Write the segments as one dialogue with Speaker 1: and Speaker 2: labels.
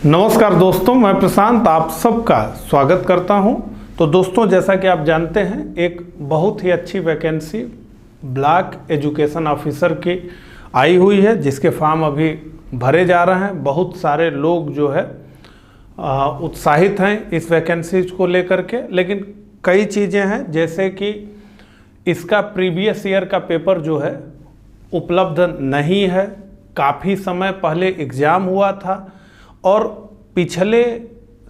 Speaker 1: नमस्कार दोस्तों, मैं प्रशांत आप सबका स्वागत करता हूं। तो दोस्तों, जैसा कि आप जानते हैं, एक बहुत ही अच्छी वैकेंसी ब्लॉक एजुकेशन ऑफिसर की आई हुई है, जिसके फॉर्म अभी भरे जा रहे हैं। बहुत सारे लोग जो है उत्साहित हैं इस वैकेंसी को लेकर के, लेकिन कई चीज़ें हैं, जैसे कि इसका प्रीवियस ईयर का पेपर जो है उपलब्ध नहीं है। काफ़ी समय पहले एग्ज़ाम हुआ था और पिछले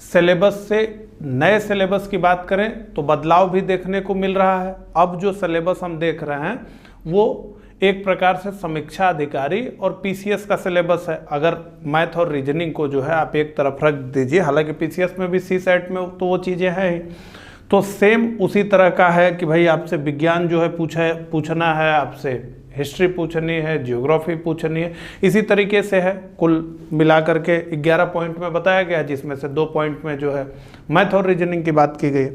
Speaker 1: सिलेबस से नए सिलेबस की बात करें तो बदलाव भी देखने को मिल रहा है। अब जो सिलेबस हम देख रहे हैं वो एक प्रकार से समीक्षा अधिकारी और पीसीएस का सिलेबस है। अगर मैथ और रीजनिंग को जो है आप एक तरफ रख दीजिए, हालांकि पीसीएस में भी सीसेट में तो वो चीज़ें हैं ही, तो सेम उसी तरह का है कि भाई आपसे विज्ञान जो है पूछना है, आपसे हिस्ट्री पूछनी है, जियोग्राफी पूछनी है। इसी तरीके से है, कुल मिलाकर के 11 पॉइंट में बताया गया, जिसमें से 2 पॉइंट में जो है मैथ और रीजनिंग की बात की गई।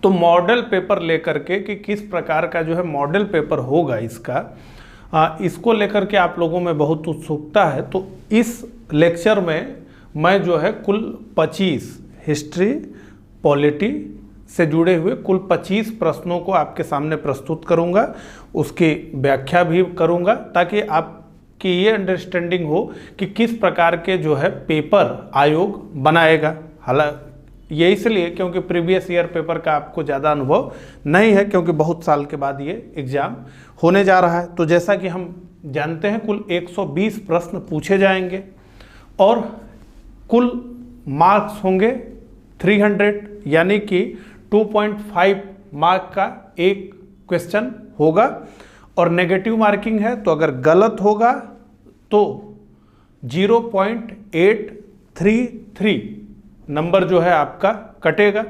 Speaker 1: तो मॉडल पेपर लेकर के कि किस प्रकार का जो है मॉडल पेपर होगा इसका, इसको लेकर के आप लोगों में बहुत उत्सुकता है। तो इस लेक्चर में मैं जो है कुल 25 हिस्ट्री पॉलिटी से जुड़े हुए कुल 25 प्रश्नों को आपके सामने प्रस्तुत करूंगा, उसकी व्याख्या भी करूंगा, ताकि आपकी ये अंडरस्टैंडिंग हो कि किस प्रकार के जो है पेपर आयोग बनाएगा। हालांकि ये इसलिए क्योंकि प्रीवियस ईयर पेपर का आपको ज़्यादा अनुभव नहीं है, क्योंकि बहुत साल के बाद ये एग्ज़ाम होने जा रहा है। तो जैसा कि हम जानते हैं, कुल 120 प्रश्न पूछे जाएंगे और कुल मार्क्स होंगे 300, यानी कि 2.5 मार्क का एक क्वेश्चन होगा और नेगेटिव मार्किंग है, तो अगर गलत होगा तो 0.833 नंबर जो है आपका कटेगा।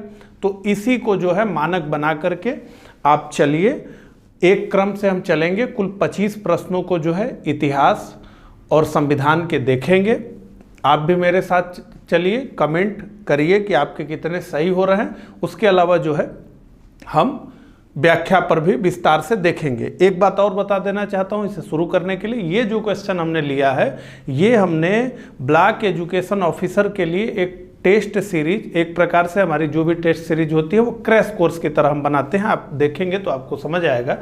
Speaker 1: तो इसी को जो है मानक बना करके आप चलिए, एक क्रम से हम चलेंगे। कुल 25 प्रश्नों को जो है इतिहास और संविधान के देखेंगे। आप भी मेरे साथ चलिए, कमेंट करिए कि आपके कितने सही हो रहे हैं। उसके अलावा जो है हम व्याख्या पर भी विस्तार से देखेंगे। एक बात और बता देना चाहता हूं इसे शुरू करने के लिए, ये जो क्वेश्चन हमने लिया है, ये हमने ब्लॉक एजुकेशन ऑफिसर के लिए एक टेस्ट सीरीज, एक प्रकार से हमारी जो भी टेस्ट सीरीज होती है वो क्रैश कोर्स की तरह हम बनाते हैं। आप देखेंगे तो आपको समझ आएगा।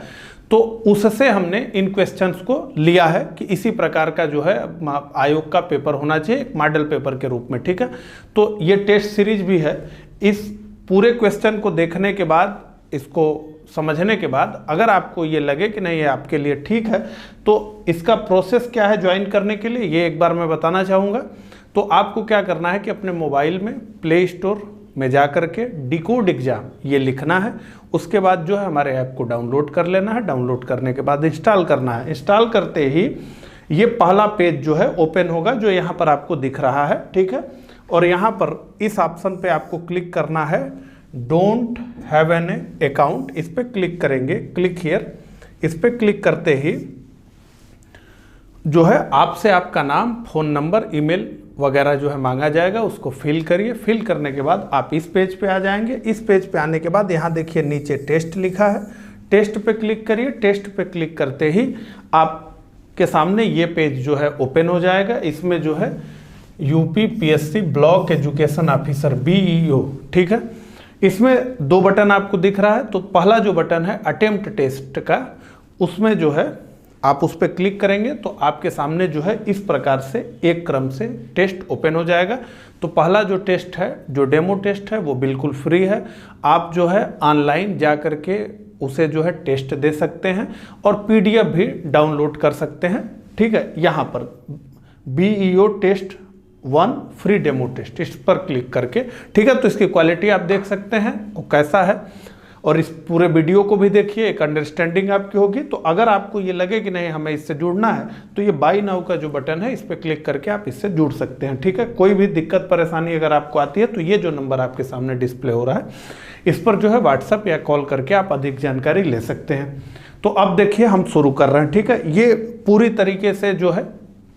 Speaker 1: तो उससे हमने इन क्वेश्चंस को लिया है कि इसी प्रकार का जो है आयोग का पेपर होना चाहिए, एक मॉडल पेपर के रूप में, ठीक है। तो ये टेस्ट सीरीज भी है। इस पूरे क्वेश्चन को देखने के बाद, इसको समझने के बाद, अगर आपको ये लगे कि नहीं ये आपके लिए ठीक है, तो इसका प्रोसेस क्या है ज्वाइन करने के लिए, ये एक बार मैं बताना चाहूँगा। तो आपको क्या करना है कि अपने मोबाइल में प्ले स्टोर में जा कर के डिकोड एग्जाम ये लिखना है। उसके बाद जो है हमारे ऐप को डाउनलोड कर लेना है। डाउनलोड करने के बाद इंस्टॉल करना है। इंस्टॉल करते ही ये पहला पेज जो है ओपन होगा, जो यहाँ पर आपको दिख रहा है, ठीक है। और यहाँ पर इस ऑप्शन पे आपको क्लिक करना है, डोंट हैव एन अकाउंट, इस पर क्लिक करेंगे, क्लिक हियर। इस पर क्लिक करते ही जो है आपसे आपका नाम, फ़ोन नंबर, ईमेल वगैरह जो है मांगा जाएगा, उसको फिल करिए। फिल करने के बाद आप इस पेज पे आ जाएंगे। इस पेज पे आने के बाद यहाँ देखिए नीचे टेस्ट लिखा है, टेस्ट पे क्लिक करिए। टेस्ट पे क्लिक करते ही आपके सामने ये पेज जो है ओपन हो जाएगा। इसमें जो है UPPSC block education officer BEO, ठीक है। इसमें 2 बटन आपको दिख रहा है। तो पहला जो बटन है अटेम्प्ट टेस्ट का, उसमें जो है आप उस पर क्लिक करेंगे तो आपके सामने जो है इस प्रकार से एक क्रम से टेस्ट ओपन हो जाएगा। तो पहला जो टेस्ट है, जो डेमो टेस्ट है, वो बिल्कुल फ्री है। आप जो है ऑनलाइन जा कर के उसे जो है टेस्ट दे सकते हैं और PDF भी डाउनलोड कर सकते हैं, ठीक है। यहाँ पर BEO test 1 free demo test, इस पर क्लिक करके, ठीक है। तो इसकी क्वालिटी आप देख सकते हैं वो कैसा है, और इस पूरे वीडियो को भी देखिए, एक अंडरस्टैंडिंग आपकी होगी। तो अगर आपको ये लगे कि नहीं हमें इससे जुड़ना है, तो ये बाय नाउ का जो बटन है, इस पर क्लिक करके आप इससे जुड़ सकते हैं, ठीक है। कोई भी दिक्कत परेशानी अगर आपको आती है तो ये जो नंबर आपके सामने डिस्प्ले हो रहा है, इस पर जो है व्हाट्सएप या कॉल करके आप अधिक जानकारी ले सकते हैं। तो अब देखिए हम शुरू कर रहे हैं, ठीक है। ये पूरी तरीके से जो है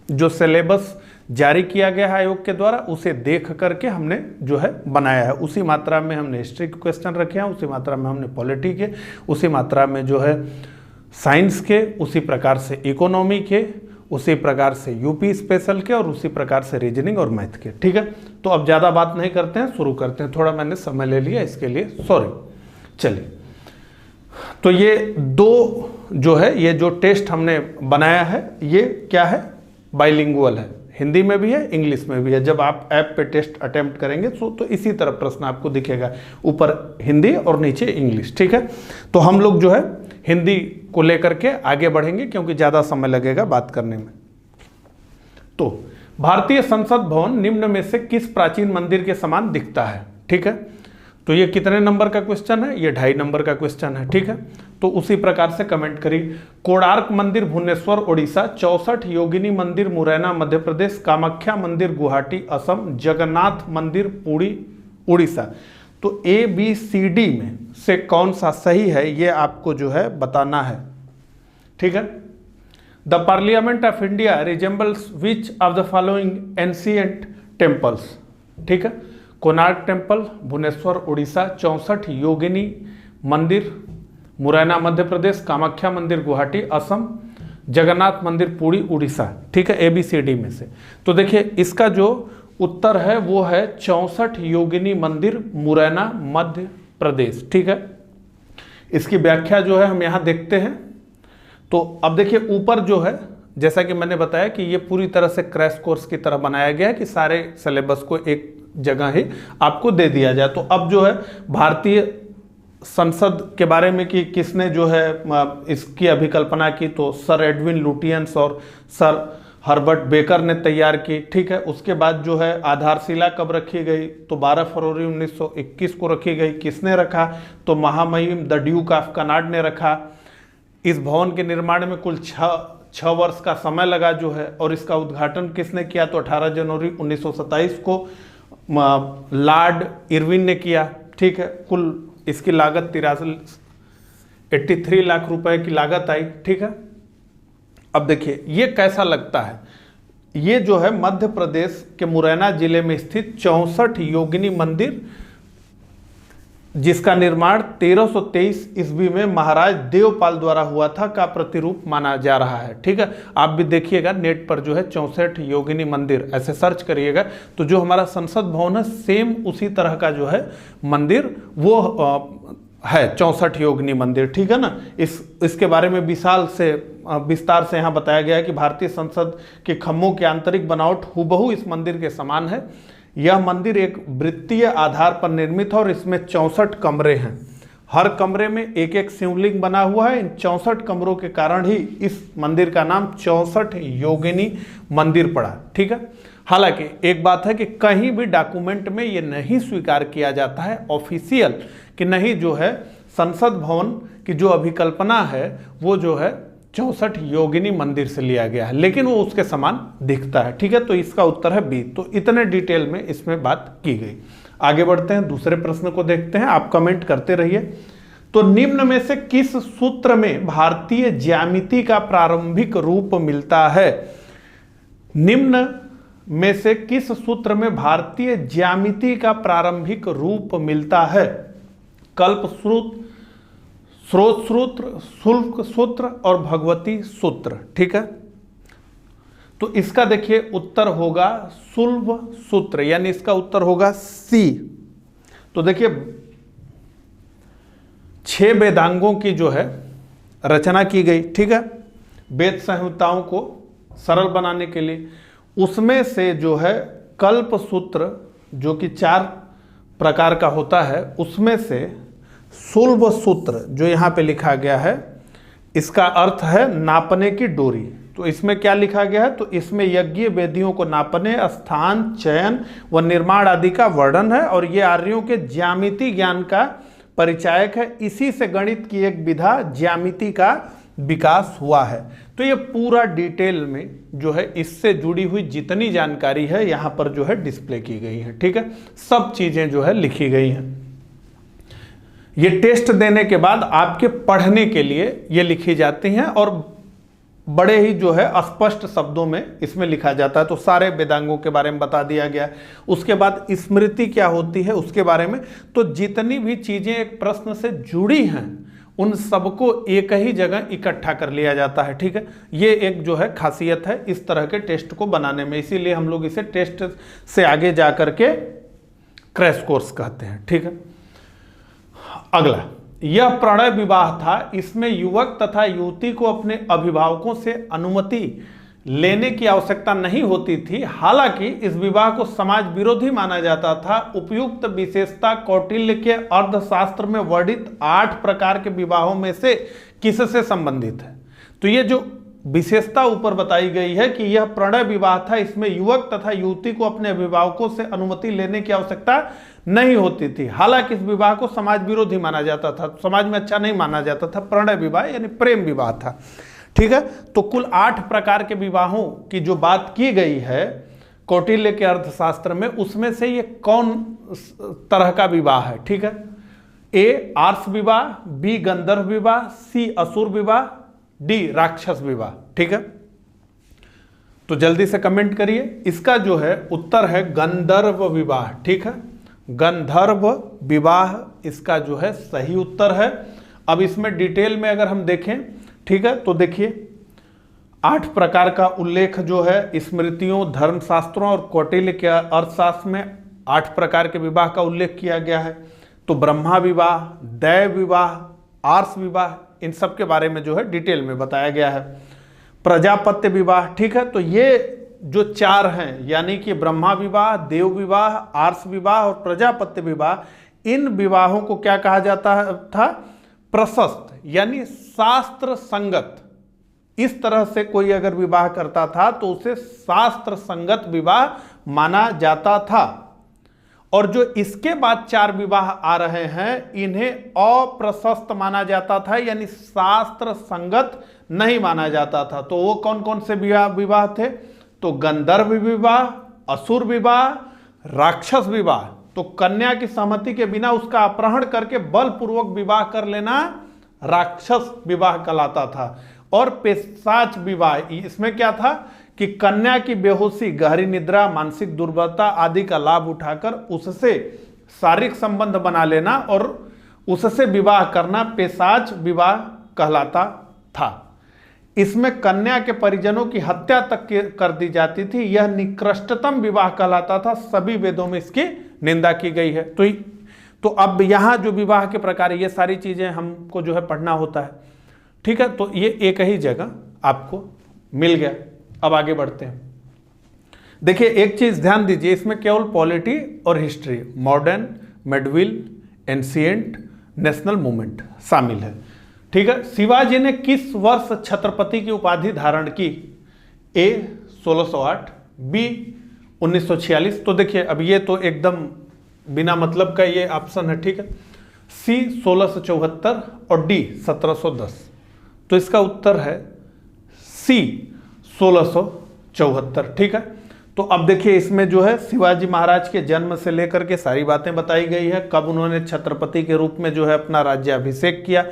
Speaker 1: जो सिलेबस जारी किया गया है आयोग के द्वारा, उसे देख करके हमने जो है बनाया है। उसी मात्रा में हमने हिस्ट्री के क्वेश्चन रखे हैं, उसी मात्रा में हमने पॉलिटी के, उसी मात्रा में जो है साइंस के, उसी प्रकार से इकोनॉमी के, उसी प्रकार से यूपी स्पेशल के और उसी प्रकार से रीजनिंग और मैथ के। ठीक है, तो अब ज़्यादा बात नहीं करते हैं, शुरू करते हैं। थोड़ा मैंने समय ले लिया इसके लिए सॉरी। चलिए, तो ये दो जो है, ये जो टेस्ट हमने बनाया है ये क्या है, बाइलिंगुअल है, हिंदी में भी है इंग्लिश में भी है। जब आप ऐप पे टेस्ट अटेम्प्ट करेंगे तो इसी तरह प्रश्न आपको दिखेगा, ऊपर हिंदी और नीचे इंग्लिश। ठीक है, तो हम लोग जो है हिंदी को लेकर के आगे बढ़ेंगे क्योंकि ज़्यादा समय लगेगा बात करने में। तो भारतीय संसद भवन निम्न में से किस प्राचीन मंदिर के समान दिखता है? ठीक है, तो ये कितने नंबर का क्वेश्चन है? ये 2.5 नंबर का क्वेश्चन है। ठीक है, तो उसी प्रकार से कमेंट करिए। कोणार्क मंदिर भुवनेश्वर उड़ीसा, 64 योगिनी मंदिर मुरैना मध्य प्रदेश, कामाख्या मंदिर गुवाहाटी असम, जगन्नाथ मंदिर पुरी उड़ीसा। तो ABCD में से कौन सा सही है ये आपको जो है बताना है। ठीक है, the parliament of India resembles which of the following ancient temples? ठीक है, कोणार्क टेम्पल भुवनेश्वर उड़ीसा, 64 योगिनी मंदिर मुरैना मध्य प्रदेश, कामाख्या मंदिर गुवाहाटी असम, जगन्नाथ मंदिर पुरी उड़ीसा। ठीक है, ABCD में से। तो देखिए इसका जो उत्तर है वो है 64 योगिनी मंदिर मुरैना मध्य प्रदेश। ठीक है, इसकी व्याख्या जो है हम यहाँ देखते हैं। तो अब देखिए ऊपर जो है, जैसा कि मैंने बताया कि ये पूरी तरह से क्रैश कोर्स की तरह बनाया गया है कि सारे सिलेबस को एक जगह ही आपको दे दिया जाए। तो अब जो है भारतीय संसद के बारे में कि किसने जो है इसकी अभिकल्पना की, तो सर एडविन लुटियंस और सर हर्बर्ट बेकर ने तैयार की। ठीक है, उसके बाद जो है आधारशिला कब रखी गई? तो 12 फरवरी 1921 को रखी गई। किसने रखा? तो महामहिम द ड्यूक ऑफ कनाड ने रखा। इस भवन के निर्माण में कुल 6 वर्ष का समय लगा जो है, और इसका उद्घाटन किसने किया? तो 18 जनवरी 1927 को लॉर्ड इरविन ने किया। ठीक है, कुल इसकी लागत 83 लाख रुपए की लागत आई। ठीक है, अब देखिए ये कैसा लगता है। ये जो है मध्य प्रदेश के मुरैना जिले में स्थित 64 योगिनी मंदिर, जिसका निर्माण 1323 ईस्वी में महाराज देवपाल द्वारा हुआ था, का प्रतिरूप माना जा रहा है। ठीक है, आप भी देखिएगा नेट पर जो है 64 योगिनी मंदिर ऐसे सर्च करिएगा, तो जो हमारा संसद भवन है सेम उसी तरह का जो है मंदिर वो है 64 योगिनी मंदिर। ठीक है ना, इसके बारे में विस्तार से यहाँ बताया गया है कि भारतीय संसद के खम्भों की आंतरिक बनावट हूबहू इस मंदिर के समान है। यह मंदिर एक वृत्तीय आधार पर निर्मित है और इसमें 64 कमरे हैं। हर कमरे में एक एक शिवलिंग बना हुआ है। इन 64 कमरों के कारण ही इस मंदिर का नाम 64 योगिनी मंदिर पड़ा। ठीक है, हालांकि एक बात है कि कहीं भी डॉक्यूमेंट में ये नहीं स्वीकार किया जाता है ऑफिशियल कि नहीं जो है संसद भवन की जो अभिकल्पना है वो जो है 64 योगिनी मंदिर से लिया गया है, लेकिन वो उसके समान दिखता है। ठीक है, तो इसका उत्तर है बी। तो इतने डिटेल में इसमें बात की गई। आगे बढ़ते हैं, दूसरे प्रश्न को देखते हैं, आप कमेंट करते रहिए। तो निम्न में से किस सूत्र में भारतीय ज्यामिति का प्रारंभिक रूप मिलता है? निम्न में से किस सूत्र में भारतीय ज्यामिति का प्रारंभिक रूप मिलता है? कल्प सूत्र, स्रोत सूत्र, शुल्क सूत्र और भगवती सूत्र। ठीक है, तो इसका देखिए उत्तर होगा शुल्भ सूत्र, यानी इसका उत्तर होगा सी। तो देखिए 6 वेदांगों की जो है रचना की गई। ठीक है, वेद संहिताओं को सरल बनाने के लिए, उसमें से जो है कल्प सूत्र जो कि 4 प्रकार का होता है, उसमें से शुल्भ सूत्र जो यहाँ पे लिखा गया है, इसका अर्थ है नापने की डोरी। तो इसमें क्या लिखा गया है? तो इसमें यज्ञ वेदियों को नापने, स्थान, चयन व निर्माण आदि का वर्णन है, और ये आर्यों के ज्यामिति ज्ञान का परिचायक है। इसी से गणित की एक विधा ज्यामिति का विकास हुआ है। तो ये पूरा डिटेल में जो है इससे जुड़ी हुई जितनी जानकारी है यहाँ पर जो है डिस्प्ले की गई है। ठीक है, सब चीजें जो है लिखी गई हैं। ये टेस्ट देने के बाद आपके पढ़ने के लिए ये लिखी जाती हैं और बड़े ही जो है स्पष्ट शब्दों में इसमें लिखा जाता है। तो सारे वेदांगों के बारे में बता दिया गया। उसके बाद स्मृति क्या होती है उसके बारे में। तो जितनी भी चीजें एक प्रश्न से जुड़ी हैं उन सबको एक ही जगह इकट्ठा कर लिया जाता है। ठीक है, ये एक जो है खासियत है इस तरह के टेस्ट को बनाने में, इसीलिए हम लोग इसे टेस्ट से आगे जा करके क्रैश कोर्स कहते हैं। ठीक है, अगला, यह प्रणय विवाह था। इसमें युवक तथा युवती को अपने अभिभावकों से अनुमति लेने की आवश्यकता नहीं होती थी। हालांकि इस विवाह को समाज विरोधी माना जाता था। उपयुक्त विशेषता कौटिल्य के अर्थशास्त्र में वर्णित 8 प्रकार के विवाहों में से किससे संबंधित है? तो ये जो विशेषता ऊपर बताई गई है कि यह प्रणय विवाह था, इसमें युवक तथा युवती को अपने अभिभावकों से अनुमति लेने की आवश्यकता नहीं होती थी। हालांकि इस विवाह को समाज विरोधी माना जाता था, समाज में अच्छा नहीं माना जाता था। प्रणय विवाह यानी प्रेम विवाह था। ठीक है, तो कुल 8 प्रकार के विवाहों की जो बात की गई है कौटिल्य के अर्थशास्त्र में, उसमें से ये कौन तरह का विवाह है? ठीक है, ए आर्ष विवाह, बी गंधर्व विवाह, सी असुर विवाह, डी राक्षस विवाह। ठीक है, तो जल्दी से कमेंट करिए। इसका जो है उत्तर है गंधर्व विवाह। ठीक है, गंधर्व विवाह इसका जो है सही उत्तर है। अब इसमें डिटेल में अगर हम देखें, ठीक है, तो देखिए 8 प्रकार का उल्लेख जो है स्मृतियों, धर्मशास्त्रों और कौटिल्य के अर्थशास्त्र में 8 प्रकार के विवाह का उल्लेख किया गया है। तो ब्रह्मा विवाह, दैव विवाह, आर्ष विवाह, इन सब के बारे में जो है डिटेल में बताया गया है। प्रजापत्य विवाह, ठीक है, तो ये जो 4 हैं यानी कि ब्रह्मा विवाह, देव विवाह, आर्ष विवाह और प्रजापत्य विवाह, इन विवाहों को क्या कहा जाता था? प्रशस्त यानी शास्त्र संगत। इस तरह से कोई अगर विवाह करता था तो उसे शास्त्र संगत विवाह माना जाता था। और जो इसके बाद 4 विवाह आ रहे हैं इन्हें अप्रशस्त माना जाता था, यानी शास्त्र संगत नहीं माना जाता था। तो वो कौन कौन से विवाह थे? तो गंधर्व विवाह, असुर विवाह, राक्षस विवाह। तो कन्या की सहमति के बिना उसका अपहरण करके बलपूर्वक विवाह कर लेना राक्षस विवाह कहलाता था। और पेशाच विवाह, इसमें क्या था कि कन्या की बेहोशी, गहरी निद्रा, मानसिक दुर्बलता आदि का लाभ उठाकर उससे शारीरिक संबंध बना लेना और उससे विवाह करना पेशाच विवाह कहलाता था। इसमें कन्या के परिजनों की हत्या तक कर दी जाती थी। यह निकृष्टतम विवाह कहलाता था। सभी वेदों में इसकी निंदा की गई है। तो अब यहाँ जो विवाह के प्रकार है, ये सारी चीजें हमको जो है पढ़ना होता है। ठीक है, तो ये एक ही जगह आपको मिल गया। अब आगे बढ़ते हैं। देखिए एक चीज ध्यान दीजिए, इसमें केवल पॉलिटी और history, modern, medieval, ancient, national movement शामिल है। ठीक है, शिवाजी ने किस वर्ष छत्रपति की उपाधि धारण की? ए 1608, बी 1946। तो देखिए अब ये तो एकदम बिना मतलब का ये ऑप्शन है। ठीक है, सी 1674 और डी 1710। तो इसका उत्तर है सी 1674। ठीक है, तो अब देखिए इसमें जो है शिवाजी महाराज के जन्म से लेकर के सारी बातें बताई गई है। कब उन्होंने छत्रपति के रूप में जो है अपना राज्याभिषेक किया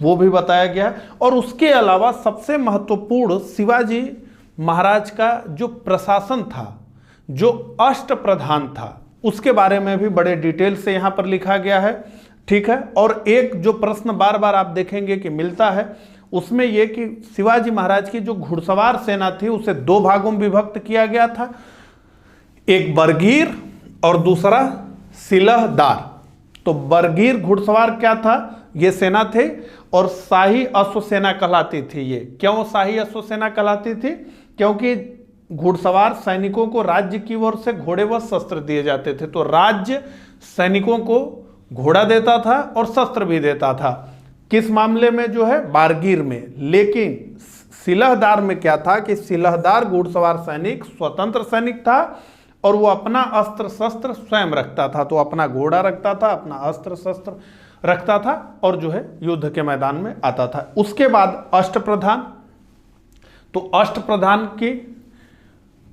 Speaker 1: वो भी बताया गया। और उसके अलावा सबसे महत्वपूर्ण शिवाजी महाराज का जो प्रशासन था, जो अष्ट प्रधान था, उसके बारे में भी बड़े डिटेल से यहाँ पर लिखा गया है। ठीक है, और एक जो प्रश्न बार बार आप देखेंगे कि मिलता है उसमें यह कि शिवाजी महाराज की जो घुड़सवार सेना थी उसे 2 भागों में विभक्त किया गया था, एक बरगीर और दूसरा सिलहदार। तो बरगीर घुड़सवार क्या था? ये सेना थे। और शाही अश्वसेना कहलाती थी ये। क्यों शाही अश्वसेना कहलाती थी? क्योंकि घुड़सवार सैनिकों को राज्य की ओर से घोड़े व शस्त्र दिए जाते थे। तो राज्य सैनिकों को घोड़ा देता था और शस्त्र भी देता था। किस मामले में? जो है बारगीर में। लेकिन सिलहदार में क्या था कि सिलहदार घुड़सवार सैनिक स्वतंत्र सैनिक था और वो अपना अस्त्र शस्त्र स्वयं रखता था। तो अपना घोड़ा रखता था, अपना अस्त्र शस्त्र रखता था और जो है युद्ध के मैदान में आता था। उसके बाद अष्टप्रधान। तो अष्टप्रधान की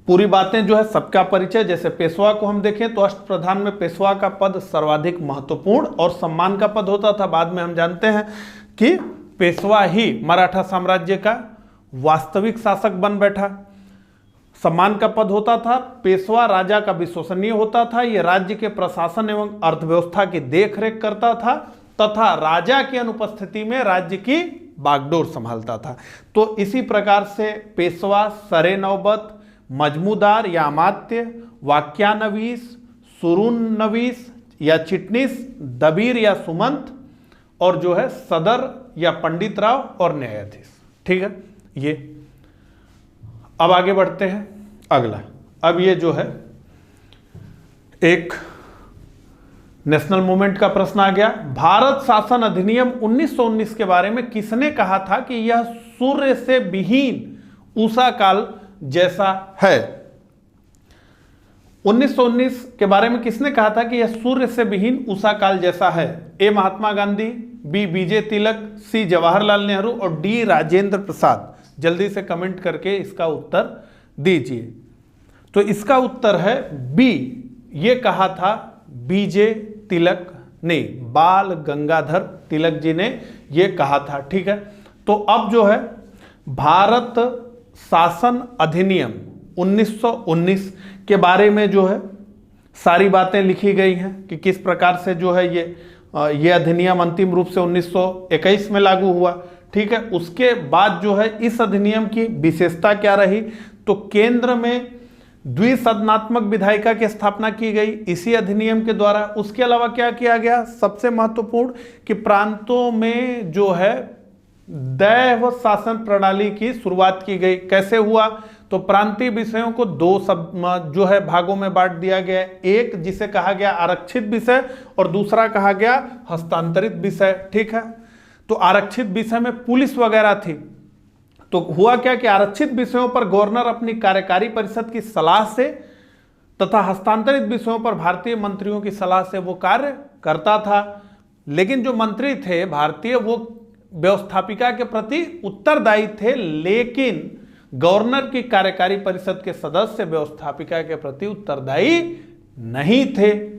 Speaker 1: पूरी बातें जो है सबका परिचय, जैसे पेशवा को हम देखें तो अष्टप्रधान में पेशवा का पद सर्वाधिक महत्वपूर्ण और सम्मान का पद होता था। बाद में हम जानते हैं कि पेशवा ही मराठा साम्राज्य का वास्तविक शासक बन बैठा। सम्मान का पद होता था। पेशवा राजा का विश्वसनीय होता था। यह राज्य के प्रशासन एवं अर्थव्यवस्था की देखरेख करता था तथा राजा की अनुपस्थिति में राज्य की बागडोर संभालता था। तो इसी प्रकार से पेशवा, सरे नौबत, मजमूदार या अमात्य, वाक्यानवीस, सुरुन्नवीस या चिटनीस, दबीर या सुमंत, और जो है सदर या पंडित राव और न्यायाधीश। ठीक है, ये अब आगे बढ़ते हैं अगला। अब ये जो है एक नेशनल मूवमेंट का प्रश्न आ गया। भारत शासन अधिनियम 1919 के बारे में किसने कहा था कि यह सूर्य से विहीन उषा काल जैसा है? 1919 के बारे में किसने कहा था कि यह सूर्य से विहीन उषा काल जैसा है? ए महात्मा गांधी, बी बीजे तिलक, सी जवाहरलाल नेहरू और डी राजेंद्र प्रसाद। जल्दी से कमेंट करके इसका उत्तर दीजिए। तो इसका उत्तर है बी, ये कहा था बीजे तिलक ने, बाल गंगाधर तिलक जी ने ये कहा था। ठीक है, तो अब जो है भारत शासन अधिनियम 1919 के बारे में जो है सारी बातें लिखी गई हैं कि किस प्रकार से जो है ये अधिनियम अंतिम रूप से 1921 में लागू हुआ। ठीक है, उसके बाद जो है इस अधिनियम की विशेषता क्या रही? तो केंद्र में द्विसदनात्मक विधायिका की स्थापना की गई इसी अधिनियम के द्वारा। उसके अलावा क्या किया गया? सबसे महत्वपूर्ण कि प्रांतों में जो है दैव शासन प्रणाली की शुरुआत की गई। कैसे हुआ? तो प्रांतीय विषयों को दो सब जो है भागों में बांट दिया गया। एक जिसे कहा गया आरक्षित विषय और दूसरा कहा गया हस्तांतरित विषय। ठीक है, तो आरक्षित विषय में पुलिस वगैरह थी। तो हुआ क्या कि आरक्षित विषयों पर गवर्नर अपनी कार्यकारी परिषद की सलाह से तथा हस्तांतरित विषयों पर भारतीय मंत्रियों की सलाह से वो कार्य करता था। लेकिन जो मंत्री थे भारतीय, वो व्यवस्थापिका के प्रति उत्तरदायी थे, लेकिन गवर्नर की कार्यकारी परिषद के सदस्य व्यवस्थापिका के प्रति उत्तरदायी नहीं थे।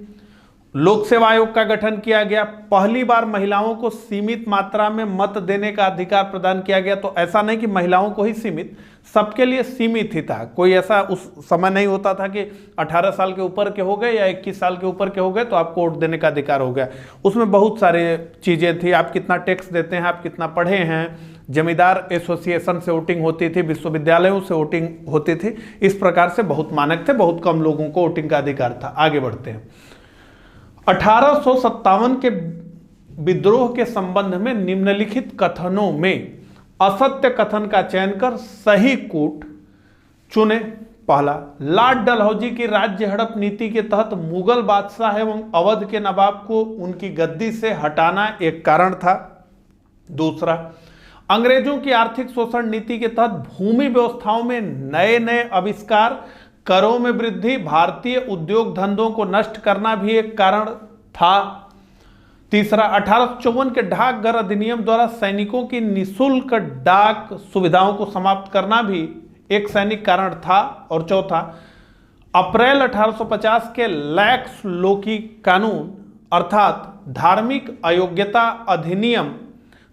Speaker 1: लोक सेवा आयोग का गठन किया गया। पहली बार महिलाओं को सीमित मात्रा में मत देने का अधिकार प्रदान किया गया। तो ऐसा नहीं कि महिलाओं को ही सीमित, सबके लिए सीमित ही था। कोई ऐसा उस समय नहीं होता था कि 18 साल के ऊपर के हो गए या 21 साल के ऊपर के हो गए तो आपको वोट देने का अधिकार हो गया। उसमें बहुत सारे चीज़ें थी, आप कितना टैक्स देते हैं, आप कितना पढ़े हैं, जमींदार एसोसिएशन से वोटिंग होती थी, विश्वविद्यालयों से वोटिंग होती थी। इस प्रकार से बहुत मानक थे, बहुत कम लोगों को वोटिंग का अधिकार था। आगे बढ़ते हैं। 1857 के विद्रोह के संबंध में निम्नलिखित कथनों में असत्य कथन का चयन कर सही कूट चुने। पहला, लॉर्ड डलहौजी की राज्य हड़प नीति के तहत मुगल बादशाह एवं अवध के नवाब को उनकी गद्दी से हटाना एक कारण था। दूसरा, अंग्रेजों की आर्थिक शोषण नीति के तहत भूमि व्यवस्थाओं में नए नए आविष्कार, करों में वृद्धि, भारतीय उद्योग धंधों को नष्ट करना भी एक कारण था। तीसरा, 1854 के डाकघर अधिनियम द्वारा सैनिकों की निःशुल्क डाक सुविधाओं को समाप्त करना भी एक सैनिक कारण था। और चौथा, अप्रैल 1850 के लैक्स लोकी कानून अर्थात धार्मिक अयोग्यता अधिनियम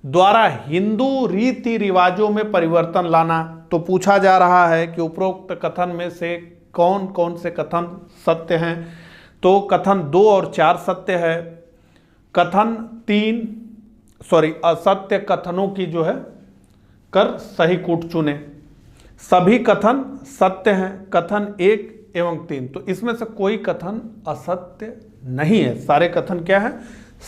Speaker 1: द्वारा हिंदू रीति रिवाजों में परिवर्तन लाना। तो पूछा जा रहा है कि उपरोक्त कथन में से कौन कौन से कथन सत्य हैं? तो कथन 2 और 4 सत्य है। कथन 3 असत्य कथनों की जो है कर सही कूट चुने। सभी कथन सत्य हैं, कथन 1 एवं 3। तो इसमें से कोई कथन असत्य नहीं है, सारे कथन क्या है?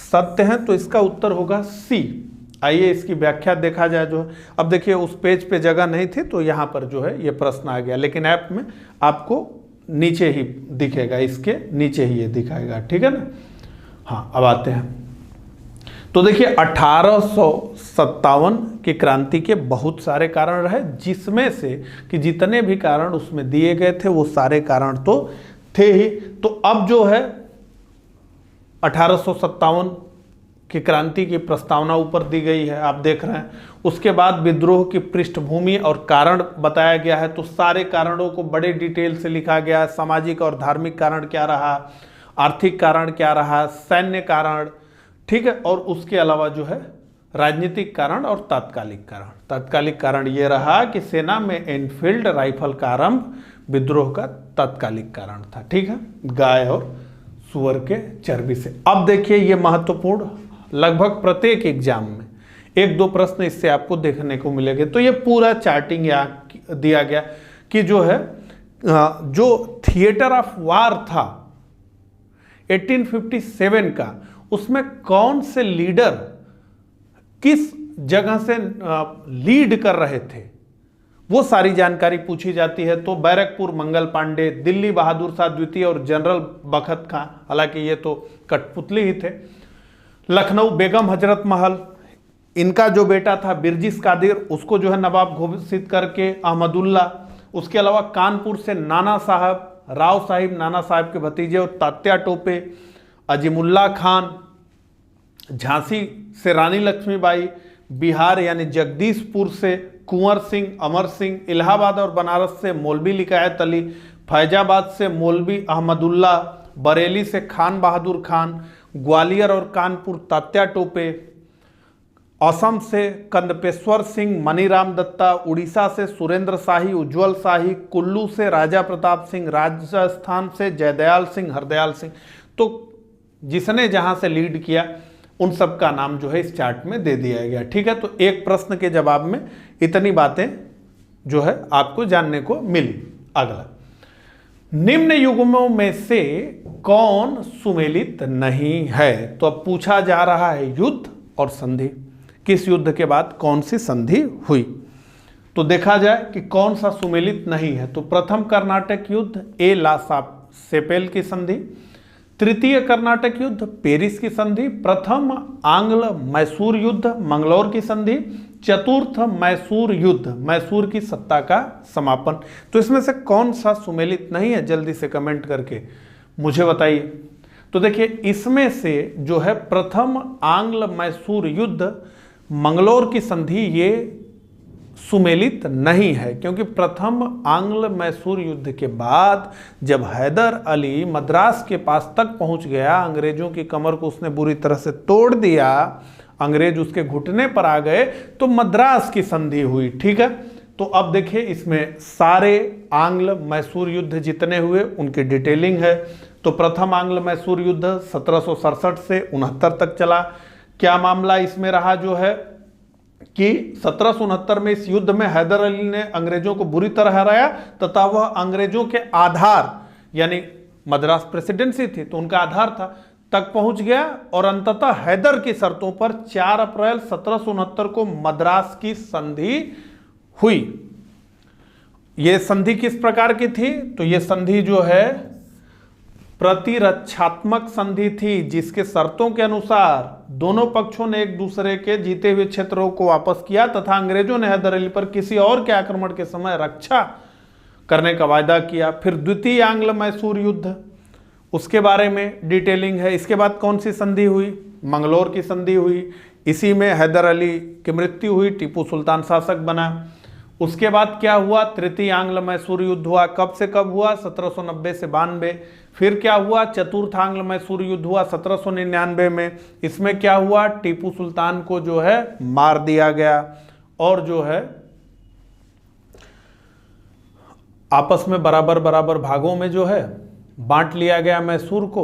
Speaker 1: सत्य हैं। तो इसका उत्तर होगा सी। आइए इसकी व्याख्या देखा जाए। जो है अब देखिए उस पेज पे जगह नहीं थी तो यहाँ पर जो है ये प्रश्न आ गया, लेकिन ऐप में आपको नीचे ही दिखेगा, इसके नीचे ही ये दिखाएगा। ठीक है ना? हाँ, अब आते हैं। तो देखिए 1857 की क्रांति के बहुत सारे कारण रहे, जिसमें से कि जितने भी कारण उसमें दिए गए थे वो सारे कारण तो थे ही। तो अब जो है 1857 की क्रांति की प्रस्तावना ऊपर दी गई है, आप देख रहे हैं। उसके बाद विद्रोह की पृष्ठभूमि और कारण बताया गया है। तो सारे कारणों को बड़े डिटेल से लिखा गया है। सामाजिक और धार्मिक कारण क्या रहा, आर्थिक कारण क्या रहा, सैन्य कारण, ठीक है, और उसके अलावा जो है राजनीतिक कारण और तात्कालिक कारण। तात्कालिक कारण ये रहा कि सेना में एनफील्ड राइफल का आरंभ विद्रोह का तात्कालिक कारण था। ठीक है, गाय और सुअर के चर्बी से। अब देखिए ये महत्वपूर्ण लगभग प्रत्येक एग्जाम में एक दो प्रश्न इससे आपको देखने को मिलेंगे। तो ये पूरा चार्टिंग यहाँ दिया गया कि जो है जो थिएटर ऑफ वार था 1857 का, उसमें कौन से लीडर किस जगह से लीड कर रहे थे, वो सारी जानकारी पूछी जाती है। तो बैरकपुर मंगल पांडे, दिल्ली बहादुर शाह द्वितीय और जनरल बखत खां, हालांकि ये तो कठपुतली ही थे। लखनऊ बेगम हजरत महल, इनका जो बेटा था बिरजिस कादिर, उसको जो है नवाब घोषित करके अहमदुल्ला। उसके अलावा कानपुर से नाना साहब, राव साहिब नाना साहब के भतीजे और तात्या टोपे, अजीमुल्ला खान, झांसी से रानी लक्ष्मीबाई, बिहार यानी जगदीशपुर से कुंवर सिंह, अमर सिंह, इलाहाबाद और बनारस से मौलवी लिकायत अली, फैजाबाद से मौलवी अहमदुल्ला, बरेली से खान बहादुर खान, ग्वालियर और कानपुर तात्या टोपे, असम से कंदपेश्वर सिंह, मनीराम दत्ता, उड़ीसा से सुरेंद्र शाही, उज्जवल शाही, कुल्लू से राजा प्रताप सिंह, राजस्थान से जयदयाल सिंह, हरदयाल सिंह। तो जिसने जहां से लीड किया उन सब का नाम जो है इस चार्ट में दे दिया गया। ठीक है, तो एक प्रश्न के जवाब में इतनी बातें जो है आपको जानने को मिली। अगला, निम्न युग्मों में से कौन सुमेलित नहीं है? तो अब पूछा जा रहा है युद्ध और संधि, किस युद्ध के बाद कौन सी संधि हुई। तो देखा जाए कि कौन सा सुमेलित नहीं है। तो प्रथम कर्नाटक युद्ध ए ला सेपेल की संधि, तृतीय कर्नाटक युद्ध पेरिस की संधि, प्रथम आंग्ल मैसूर युद्ध मंगलौर की संधि, चतुर्थ मैसूर युद्ध मैसूर की सत्ता का समापन। तो इसमें से कौन सा सुमेलित नहीं है, जल्दी से कमेंट करके मुझे बताइए। तो देखिए, इसमें से जो है प्रथम आंग्ल मैसूर युद्ध मंगलौर की संधि ये सुमेलित नहीं है, क्योंकि प्रथम आंग्ल मैसूर युद्ध के बाद जब हैदर अली मद्रास के पास तक पहुंच गया, अंग्रेजों की कमर को उसने बुरी तरह से तोड़ दिया, अंग्रेज उसके घुटने पर आ गए, तो मद्रास की संधि हुई। ठीक है, तो अब देखिए इसमें सारे आंग्ल मैसूर युद्ध जितने हुए उनकी डिटेलिंग है। तो प्रथम आंग्ल मैसूर युद्ध 1767 से 69 तक चला। क्या मामला इसमें रहा जो है कि 1769 में इस युद्ध में हैदर अली ने अंग्रेजों को बुरी तरह हराया तथा वह अंग्रेजों के आधार यानी मद्रास प्रेसिडेंसी थी तो उनका आधार था तक पहुंच गया और अंततः हैदर की शर्तों पर 4 अप्रैल 1769 को मद्रास की संधि हुई। यह संधि किस प्रकार की थी? तो यह संधि जो है प्रतिरक्षात्मक संधि थी, जिसके शर्तों के अनुसार दोनों पक्षों ने एक दूसरे के जीते हुए क्षेत्रों को वापस किया तथा अंग्रेजों ने हैदर अली पर किसी और के आक्रमण के समय रक्षा करने का वायदा किया। फिर द्वितीय आंग्ल मैसूर युद्ध, उसके बारे में डिटेलिंग है। इसके बाद कौन सी संधि हुई? मंगलौर की संधि हुई। इसी में हैदर अली की मृत्यु हुई, टीपू सुल्तान शासक बना। उसके बाद क्या हुआ? तृतीय आंग्ल मैसूर युद्ध हुआ। कब से कब हुआ? 1790 से 92। फिर क्या हुआ? चतुर्थ आंग्ल मैसूर युद्ध हुआ 1799 में। इसमें क्या हुआ? टीपू सुल्तान को जो है मार दिया गया और जो है आपस में बराबर बराबर भागों में जो है बांट लिया गया मैसूर को,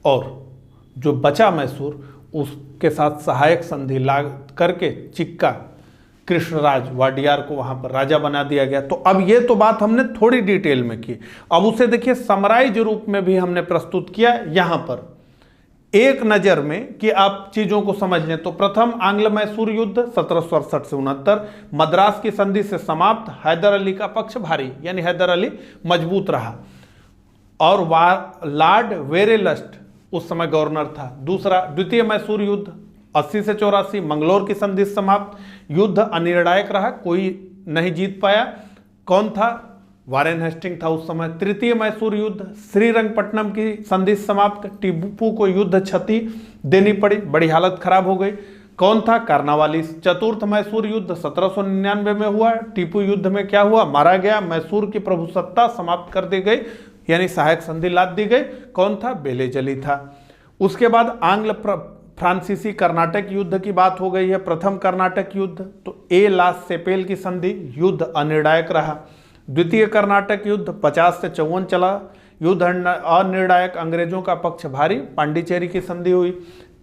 Speaker 1: और जो बचा मैसूर उसके साथ सहायक संधि ला करके चिक्का कृष्णराज वाडियार को वहां पर राजा बना दिया गया। तो अब ये तो बात हमने थोड़ी डिटेल में की, अब उसे देखिए समराइज रूप में भी हमने प्रस्तुत किया यहां पर एक नजर में कि आप चीजों को समझ लें। तो प्रथम आंग्ल मैसूर युद्ध 1767 से 69, मद्रास की संधि से समाप्त, हैदर अली का पक्ष भारी यानी हैदर अली मजबूत रहा और लॉर्ड वेरेलस्ट उस समय गवर्नर था। दूसरा द्वितीय मैसूर युद्ध 80 से 84, मंगलौर की संधि समाप्त, युद्ध अनिर्णायक रहा, कोई नहीं जीत पाया। कौन था? वारेन हेस्टिंग था उस समय। तृतीय मैसूर युद्ध, श्रीरंगपट्टनम की संधि समाप्त, टीपू को युद्ध क्षति देनी पड़ी, बड़ी हालत खराब हो गई। कौन था? कार्नावालिस। चतुर्थ मैसूर युद्ध 1799 में हुआ। टीपू युद्ध में क्या हुआ? मारा गया। मैसूर की प्रभुसत्ता समाप्त कर दी गई यानी सहायक संधि लाद दी गई। कौन था? बेलेजली था। उसके बाद आंग्ल फ्रांसीसी कर्नाटक युद्ध की बात हो गई है। प्रथम कर्नाटक युद्ध तो ए ला सेपेल की संधि, युद्ध अनिर्णायक रहा। द्वितीय कर्नाटक युद्ध 50 से 54 चला, युद्ध अनिर्णायक, अंग्रेजों का पक्ष भारी, पांडिचेरी की संधि हुई।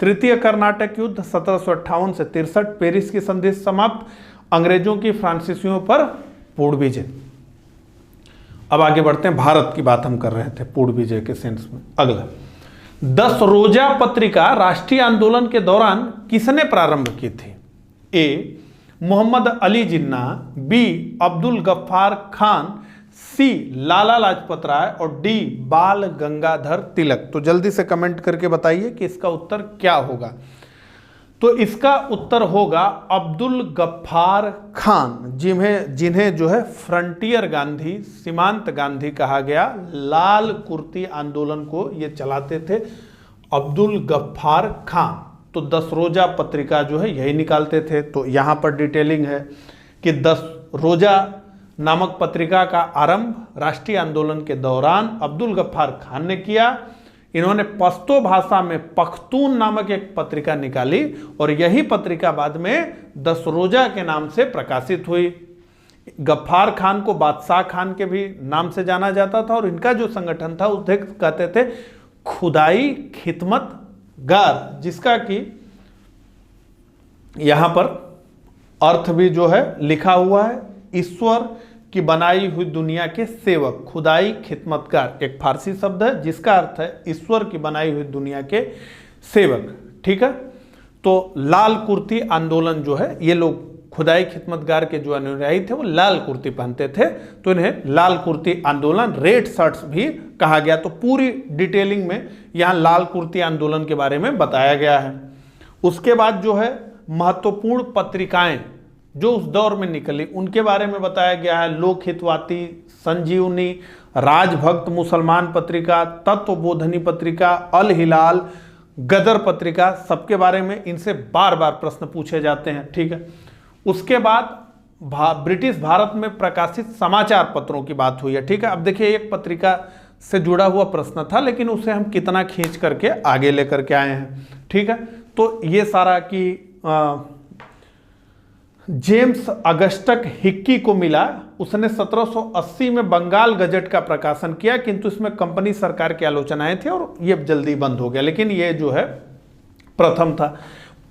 Speaker 1: तृतीय कर्नाटक युद्ध 1758 से 63, पेरिस की संधि समाप्त, अंग्रेजों की फ्रांसीसियों पर पूर्ण विजय। अब आगे बढ़ते हैं, भारत की बात हम कर रहे थे पूर्ण विजय के सेंस में। अगला, 10 रोजा पत्रिका राष्ट्रीय आंदोलन के दौरान किसने प्रारंभ की थी? ए मोहम्मद अली जिन्ना, बी अब्दुल गफ्फार खान, सी लाला लाजपत राय और डी बाल गंगाधर तिलक। तो जल्दी से कमेंट करके बताइए कि इसका उत्तर क्या होगा। तो इसका उत्तर होगा अब्दुल गफ्फार खान, जिन्हें जो है फ्रंटियर गांधी, सीमांत गांधी कहा गया। लाल कुर्ती आंदोलन को ये चलाते थे अब्दुल गफ्फार खान। तो 10 रोजा पत्रिका जो है यही निकालते थे। तो यहाँ पर डिटेलिंग है कि 10 रोजा नामक पत्रिका का आरंभ राष्ट्रीय आंदोलन के दौरान अब्दुल गफ्फार खान ने किया। इन्होंने पश्तो भाषा में पख्तून नामक एक पत्रिका निकाली और यही पत्रिका बाद में 10 रोजा के नाम से प्रकाशित हुई। गफ्फार खान को बादशाह खान के भी नाम से जाना जाता था और इनका जो संगठन था उसे कहते थे खुदाई खिदमतगार, जिसका कि यहां पर अर्थ भी जो है लिखा हुआ है, ईश्वर की बनाई हुई दुनिया के सेवक। खुदाई खिदमतगार एक फारसी शब्द है जिसका अर्थ है ईश्वर की बनाई हुई दुनिया के सेवक। ठीक है, तो लाल कुर्ती आंदोलन जो है, ये लोग खुदाई खिदमतगार के जो अनुयायी थे वो लाल कुर्ती पहनते थे, तो इन्हें लाल कुर्ती आंदोलन, रेड शर्ट्स भी कहा गया। तो पूरी डिटेलिंग में यहाँ लाल कुर्ती आंदोलन के बारे में बताया गया है। उसके बाद जो है महत्वपूर्ण पत्रिकाएं जो उस दौर में निकली उनके बारे में बताया गया है। लोकहितवादी, संजीवनी, राजभक्त मुसलमान पत्रिका, तत्वबोधनी पत्रिका, अल हिलाल, गदर पत्रिका, सबके बारे में इनसे बार बार प्रश्न पूछे जाते हैं। ठीक है, उसके बाद ब्रिटिश भारत में प्रकाशित समाचार पत्रों की बात हुई है। ठीक है, अब देखिए एक पत्रिका से जुड़ा हुआ प्रश्न था लेकिन उसे हम कितना खींच करके आगे लेकर के आए हैं। ठीक है, तो ये सारा कि जेम्स अगस्टक हिक्की को मिला, उसने 1780 में बंगाल गजट का प्रकाशन किया, किंतु इसमें कंपनी सरकार की आलोचनाएं थी और ये जल्दी बंद हो गया, लेकिन ये जो है प्रथम था।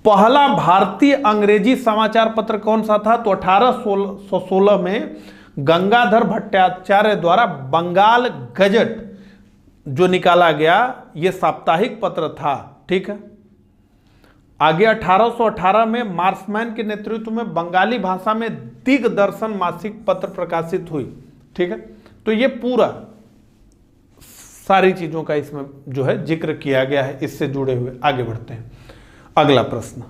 Speaker 1: पहला भारतीय अंग्रेजी समाचार पत्र कौन सा था? तो 1816 में गंगाधर भट्टाचार्य द्वारा बंगाल गजट जो निकाला गया, ये साप्ताहिक पत्र था। ठीक है, आगे 1818 में मार्समैन के नेतृत्व में बंगाली भाषा में दिग्दर्शन मासिक पत्र प्रकाशित हुई। ठीक है, तो ये पूरा सारी चीजों का इसमें जो है जिक्र किया गया है इससे जुड़े हुए। आगे बढ़ते हैं, अगला प्रश्न,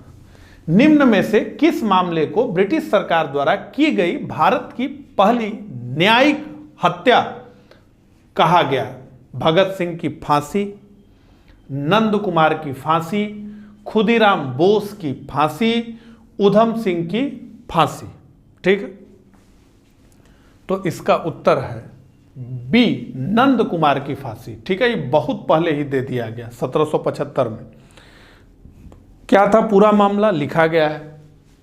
Speaker 1: निम्न में से किस मामले को ब्रिटिश सरकार द्वारा की गई भारत की पहली न्यायिक हत्या कहा गया? भगत सिंह की फांसी, नंद कुमार की फांसी, खुदीराम बोस की फांसी, उधम सिंह की फांसी। ठीक है, तो इसका उत्तर है बी, नंद कुमार की फांसी। ठीक है, ये बहुत पहले ही दे दिया गया, 1775 में। क्या था पूरा मामला लिखा गया है।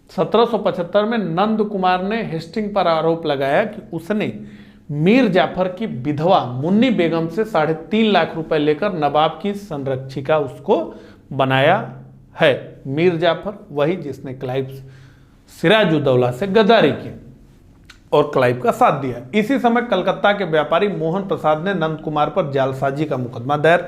Speaker 1: 1775 में नंद कुमार ने हेस्टिंग पर आरोप लगाया कि उसने मीर जाफर की विधवा मुन्नी बेगम से 3.5 लाख रुपए लेकर नवाब की संरक्षिका उसको बनाया है। मीर जाफर वही जिसने क्लाइव सिराजुद्दौला से गद्दारी की और क्लाइव का साथ दिया। इसी समय कलकत्ता के व्यापारी मोहन प्रसाद ने नंद कुमार पर जालसाजी का मुकदमा दायर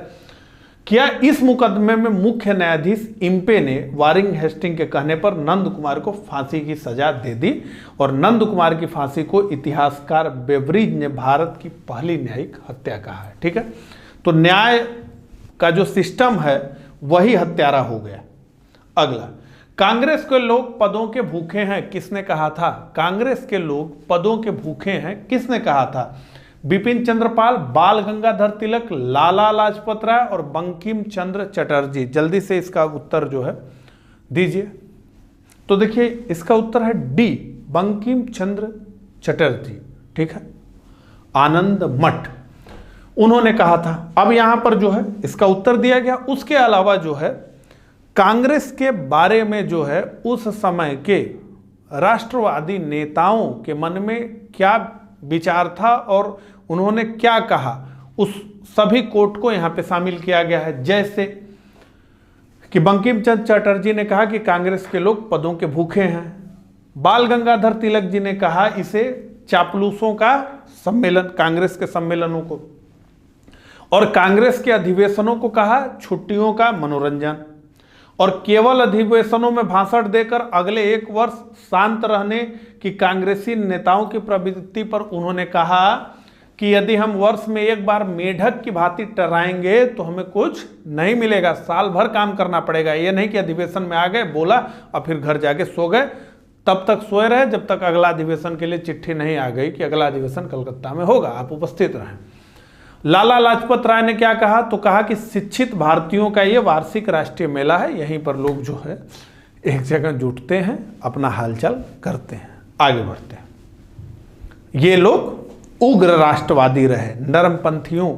Speaker 1: किया। इस मुकदमे में मुख्य न्यायाधीश इम्पे ने वारिंग हेस्टिंग के कहने पर नंद कुमार को फांसी की सजा दे दी और नंद कुमार की फांसी को इतिहासकार बेवरिज ने भारत की पहली न्यायिक हत्या कहा है। ठीक है, तो न्याय का जो सिस्टम है वही हत्यारा हो गया। अगला, कांग्रेस के लोग पदों के भूखे हैं, किसने कहा था? कांग्रेस के लोग पदों के भूखे हैं, किसने कहा था? बिपिन चंद्र पाल, बाल गंगाधर तिलक, लाला लाजपत राय और बंकिम चंद्र चटर्जी। जल्दी से इसका उत्तर जो है दीजिए। तो देखिए इसका उत्तर है डी, बंकिम चंद्र चटर्जी। ठीक है, आनंद मठ उन्होंने कहा था। अब यहां पर जो है इसका उत्तर दिया गया। उसके अलावा जो है कांग्रेस के बारे में जो है उस समय के राष्ट्रवादी नेताओं के मन में क्या विचार था और उन्होंने क्या कहा, उस सभी कोट को यहां पे शामिल किया गया है। जैसे कि बंकिम चंद्र चटर्जी ने कहा कि कांग्रेस के लोग पदों के भूखे हैं। बाल गंगाधर तिलक जी ने कहा इसे चापलूसों का सम्मेलन, कांग्रेस के सम्मेलनों को, और कांग्रेस के अधिवेशनों को कहा छुट्टियों का मनोरंजन, और केवल अधिवेशनों में भाषण देकर अगले 1 वर्ष शांत रहने की कांग्रेसी नेताओं की प्रवृत्ति पर उन्होंने कहा कि यदि हम वर्ष में 1 बार मेढक की भांति टर्राएंगे तो हमें कुछ नहीं मिलेगा, साल भर काम करना पड़ेगा। ये नहीं कि अधिवेशन में आ गए, बोला और फिर घर जाके सो गए, तब तक सोए रहे जब तक अगला अधिवेशन के लिए चिट्ठी नहीं आ गई कि अगला अधिवेशन कलकत्ता में होगा, आप उपस्थित रहें। लाला लाजपत राय ने क्या कहा, तो कहा कि शिक्षित भारतीयों का ये वार्षिक राष्ट्रीय मेला है, यहीं पर लोग जो है एक जगह जुटते हैं, अपना हालचाल करते हैं, आगे बढ़ते हैं। ये लोग उग्र राष्ट्रवादी रहे, नरमपंथियों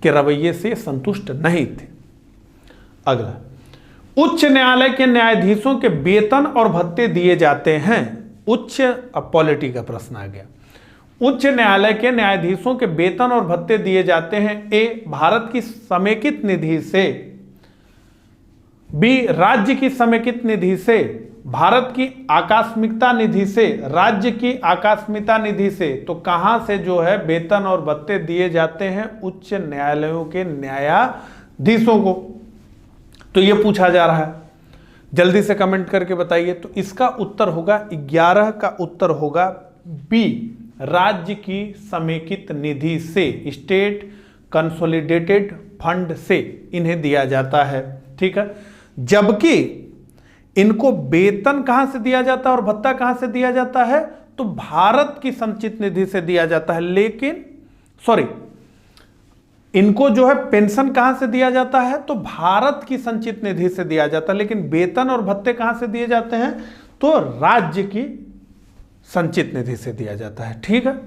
Speaker 1: के रवैये से संतुष्ट नहीं थे। अगला, उच्च न्यायालय के न्यायाधीशों के वेतन और भत्ते दिए जाते हैं। उच्च, अब पॉलिटी का प्रश्न आ गया। उच्च न्यायालय के न्यायाधीशों के वेतन और भत्ते दिए जाते हैं ए, भारत की समेकित निधि से, बी, राज्य की समेकित निधि से, भारत की आकस्मिकता निधि से, राज्य की आकस्मिकता निधि से। तो कहां से जो है वेतन और भत्ते दिए जाते हैं? उच्च न्यायालयों के न्यायाधीशों को। तो यह पूछा जा रहा है, जल्दी से कमेंट करके बताइए। तो इसका उत्तर होगा 11 का उत्तर होगा बी, राज्य की समेकित निधि से, स्टेट कंसोलिडेटेड फंड से इन्हें दिया जाता है। ठीक है, जबकि इनको वेतन कहां से दिया जाता है और भत्ता कहां से दिया जाता है? तो भारत की संचित निधि से दिया जाता है। लेकिन इनको जो है पेंशन कहां से दिया जाता है? तो भारत की संचित निधि से दिया जाता है। लेकिन वेतन और भत्ते कहां से दिए जाते हैं? तो राज्य की संचित निधि से दिया जाता है। ठीक है,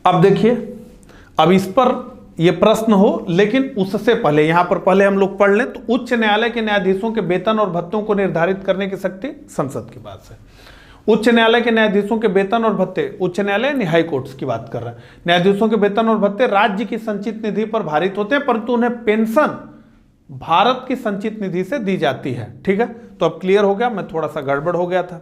Speaker 1: अब देखिए, अब इस पर यह प्रश्न हो, लेकिन उससे पहले यहां पर पहले हम लोग पढ़ लें। तो उच्च न्यायालय के न्यायाधीशों के वेतन और भत्तों को निर्धारित करने की शक्ति संसद की बात है। उच्च न्यायालय के न्यायाधीशों के वेतन और भत्ते, उच्च न्यायालय यानी हाई कोर्ट्स की बात कर रहे हैं, न्यायाधीशों के वेतन और भत्ते राज्य की संचित निधि पर भारित होते हैं, परंतु उन्हें पेंशन भारत की संचित निधि से दी जाती है। ठीक है, तो अब क्लियर हो गया, मैं थोड़ा सा गड़बड़ हो गया था।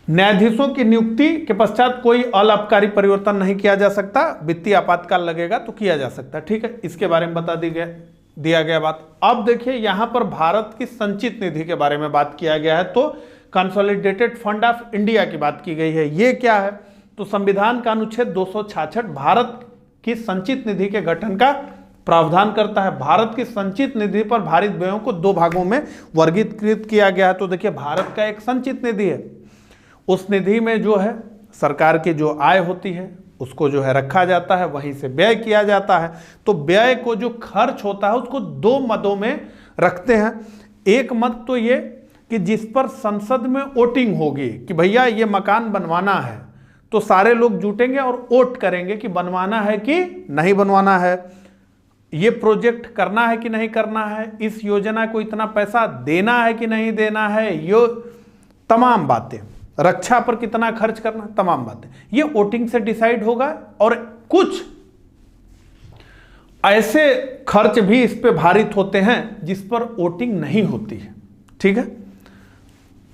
Speaker 1: न्यायाधीशों की नियुक्ति के पश्चात कोई अलाभकारी परिवर्तन नहीं किया जा सकता, वित्तीय आपातकाल लगेगा तो किया जा सकता है। ठीक है, इसके बारे में बता दिया गया बात। अब देखिए, यहां पर भारत की संचित निधि के बारे में बात किया गया है, तो कंसोलिडेटेड फंड ऑफ इंडिया की बात की गई है। ये क्या है? तो संविधान का अनुच्छेद 266 भारत की संचित निधि के गठन का प्रावधान करता है। भारत की संचित निधि पर भारित व्ययों को 2 भागों में वर्गीकृत किया गया है। तो देखिए, भारत का एक संचित निधि है, उस निधि में जो है सरकार की जो आय होती है उसको जो है रखा जाता है, वहीं से व्यय किया जाता है। तो व्यय को जो खर्च होता है उसको 2 मदों में रखते हैं। एक मद तो ये कि जिस पर संसद में वोटिंग होगी कि भैया ये मकान बनवाना है, तो सारे लोग जुटेंगे और वोट करेंगे कि बनवाना है कि नहीं बनवाना है, ये प्रोजेक्ट करना है कि नहीं करना है, इस योजना को इतना पैसा देना है कि नहीं देना है, ये तमाम बातें, रक्षा पर कितना खर्च करना, तमाम बातें ये वोटिंग से डिसाइड होगा। और कुछ ऐसे खर्च भी इस पे भारित होते हैं जिस पर वोटिंग नहीं होती है। ठीक है,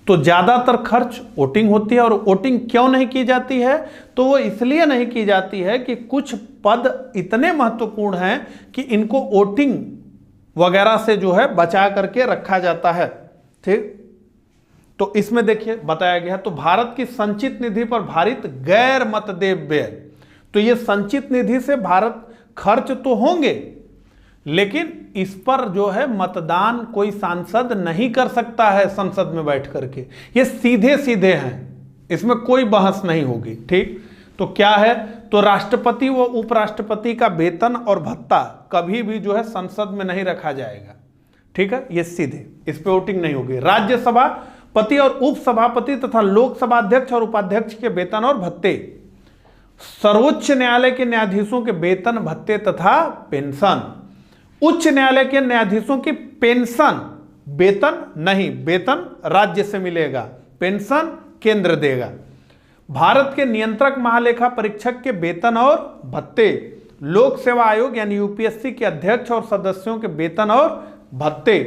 Speaker 1: तो ज्यादातर खर्च वोटिंग होती है। और वोटिंग क्यों नहीं की जाती है? तो वो इसलिए नहीं की जाती है कि कुछ पद इतने महत्वपूर्ण हैं कि इनको वोटिंग वगैरह से जो है बचा करके रखा जाता है। ठीक, तो इसमें देखिए बताया गया, तो भारत की संचित निधि पर भारित गैर मतदेय व्यय, तो ये संचित निधि से भारत खर्च तो होंगे, लेकिन इस पर जो है मतदान कोई सांसद नहीं कर सकता है संसद में बैठ करके, ये सीधे सीधे हैं, इसमें कोई बहस नहीं होगी। ठीक, तो क्या है? तो राष्ट्रपति व उपराष्ट्रपति का वेतन और भत्ता कभी भी जो है संसद में नहीं रखा जाएगा। ठीक है, ये सीधे, इस पे वोटिंग नहीं होगी। राज्यसभा पति और उपसभापति तथा लोकसभा अध्यक्ष और उपाध्यक्ष के वेतन और भत्ते, सर्वोच्च न्यायालय के न्यायाधीशों के वेतन भत्ते तथा पेंशन, उच्च न्यायालय के न्यायाधीशों की पेंशन, वेतन नहीं, वेतन राज्य से मिलेगा, पेंशन केंद्र देगा। भारत के नियंत्रक महालेखा परीक्षक के वेतन और भत्ते, लोक सेवा आयोग यानी यूपीएससी के अध्यक्ष और सदस्यों के वेतन और भत्ते।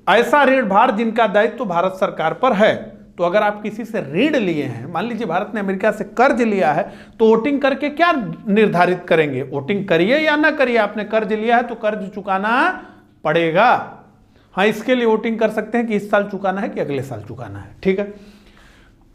Speaker 1: ऐसा ऋण भार जिनका दायित्व तो भारत सरकार पर है। तो अगर आप किसी से ऋण लिए हैं, मान लीजिए भारत ने अमेरिका से कर्ज लिया है, तो वोटिंग करके क्या निर्धारित करेंगे? वोटिंग करिए या ना करिए, आपने कर्ज लिया है तो कर्ज चुकाना पड़ेगा। हाँ, इसके लिए वोटिंग कर सकते हैं कि इस साल चुकाना है कि अगले साल चुकाना है, ठीक है।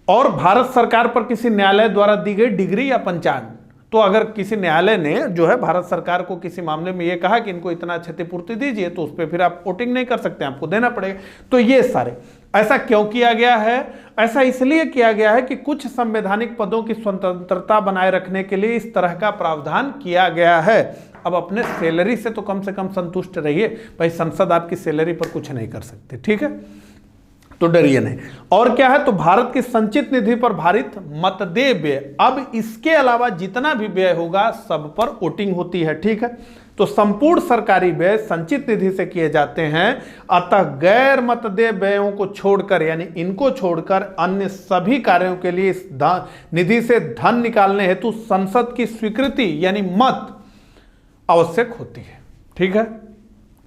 Speaker 1: और भारत सरकार पर किसी न्यायालय द्वारा दी गई डिग्री या पंचांग, तो अगर किसी न्यायालय ने जो है भारत सरकार को किसी मामले में ये कहा कि इनको इतना क्षतिपूर्ति दीजिए, तो उस पर फिर आप वोटिंग नहीं कर सकते, आपको देना पड़ेगा। तो ये सारे, ऐसा क्यों किया गया है? ऐसा इसलिए किया गया है कि कुछ संवैधानिक पदों की स्वतंत्रता बनाए रखने के लिए इस तरह का प्रावधान किया गया है। अब अपने सैलरी से तो कम संतुष्ट रहिए भाई, संसद आपकी सैलरी पर कुछ नहीं कर सकते, ठीक है, तो डरिए नहीं। और क्या है, तो भारत की संचित निधि पर भारित मतदेय व्यय, अब इसके अलावा जितना भी व्यय होगा सब पर वोटिंग होती है, ठीक है। तो संपूर्ण सरकारी व्यय संचित निधि से किए जाते हैं, अतः गैर मतदेय व्ययों को छोड़कर, यानी इनको छोड़कर अन्य सभी कार्यों के लिए इस निधि से धन निकालने हेतु संसद की स्वीकृति यानी मत आवश्यक होती है, ठीक है,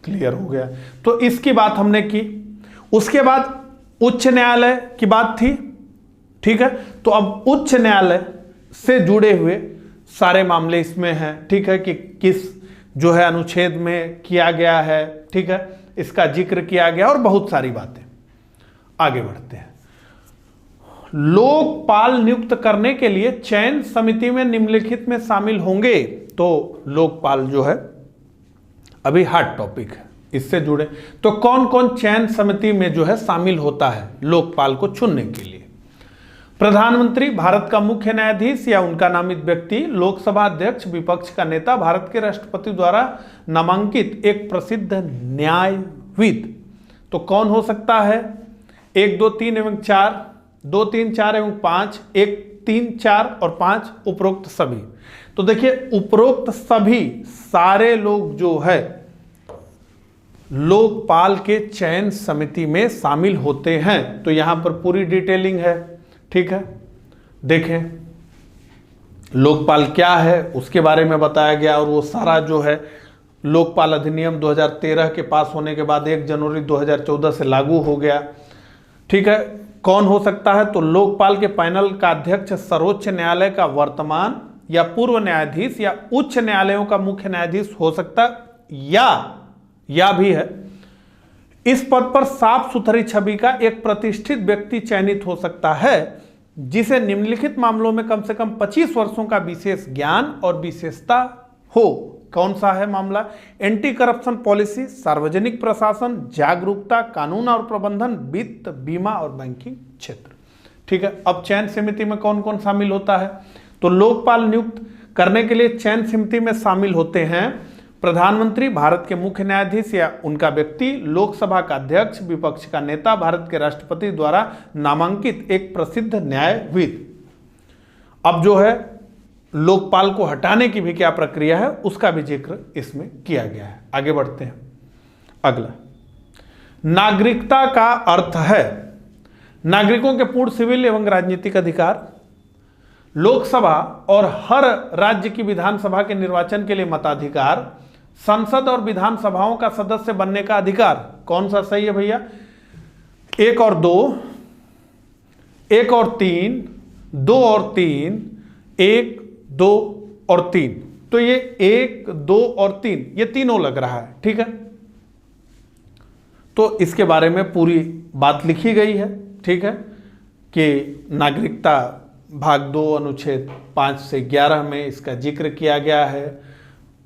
Speaker 1: क्लियर हो गया। तो इसकी बात हमने की। उसके बाद उच्च न्यायालय की बात थी, ठीक है। तो अब उच्च न्यायालय से जुड़े हुए सारे मामले इसमें हैं, ठीक है, कि किस जो है अनुच्छेद में किया गया है, ठीक है, इसका जिक्र किया गया और बहुत सारी बातें। आगे बढ़ते हैं। लोकपाल नियुक्त करने के लिए चयन समिति में निम्नलिखित में शामिल होंगे। तो लोकपाल जो है अभी हॉट टॉपिक है, इससे जुड़े तो कौन कौन चयन समिति में जो है शामिल होता है लोकपाल को चुनने के लिए? प्रधानमंत्री, भारत का मुख्य न्यायाधीश या उनका नामित व्यक्ति, लोकसभा अध्यक्ष, विपक्ष का नेता, भारत के राष्ट्रपति द्वारा नामांकित एक प्रसिद्ध न्यायविद। तो कौन हो सकता है? 1, 2, 3 एवं 4, 2, 3, 4 एवं 5, 1, 3, 4 और 5 उपरोक्त सभी। तो देखिए, उपरोक्त सभी सारे लोग जो है लोकपाल के चयन समिति में शामिल होते हैं। तो यहां पर पूरी डिटेलिंग है, ठीक है। देखें लोकपाल क्या है उसके बारे में बताया गया, और वो सारा जो है लोकपाल अधिनियम 2013 के पास होने के बाद 1 जनवरी 2014 से लागू हो गया, ठीक है। कौन हो सकता है? तो लोकपाल के पैनल का अध्यक्ष सर्वोच्च न्यायालय का वर्तमान या पूर्व न्यायाधीश या उच्च न्यायालयों का मुख्य न्यायाधीश हो सकता या भी है। इस पद पर साफ सुथरी छवि का एक प्रतिष्ठित व्यक्ति चयनित हो सकता है, जिसे निम्नलिखित मामलों में कम से कम 25 वर्षों का विशेष ज्ञान और विशेषता हो। कौन सा है मामला? एंटी करप्शन पॉलिसी, सार्वजनिक प्रशासन, जागरूकता, कानून और प्रबंधन, वित्त, बीमा और बैंकिंग क्षेत्र, ठीक है। अब चयन समिति में कौन कौन शामिल होता है? तो लोकपाल नियुक्त करने के लिए चयन समिति में शामिल होते हैं प्रधानमंत्री, भारत के मुख्य न्यायाधीश या उनका व्यक्ति, लोकसभा का अध्यक्ष, विपक्ष का नेता, भारत के राष्ट्रपति द्वारा नामांकित एक प्रसिद्ध न्यायविद। अब जो है लोकपाल को हटाने की भी क्या प्रक्रिया है उसका भी जिक्र इसमें किया गया है। आगे बढ़ते हैं। अगला, नागरिकता का अर्थ है नागरिकों के पूर्ण सिविल एवं राजनीतिक अधिकार, लोकसभा और हर राज्य की विधानसभा के निर्वाचन के लिए मताधिकार, संसद और विधानसभाओं का सदस्य बनने का अधिकार। कौन सा सही है भैया? 1 और 2, 1 और 3, 2 और 3, 1, 2 और 3। तो ये 1, 2 और 3 ये तीनों लग रहा है, ठीक है। तो इसके बारे में पूरी बात लिखी गई है, ठीक है, कि नागरिकता भाग 2 अनुच्छेद 5 से 11 में इसका जिक्र किया गया है।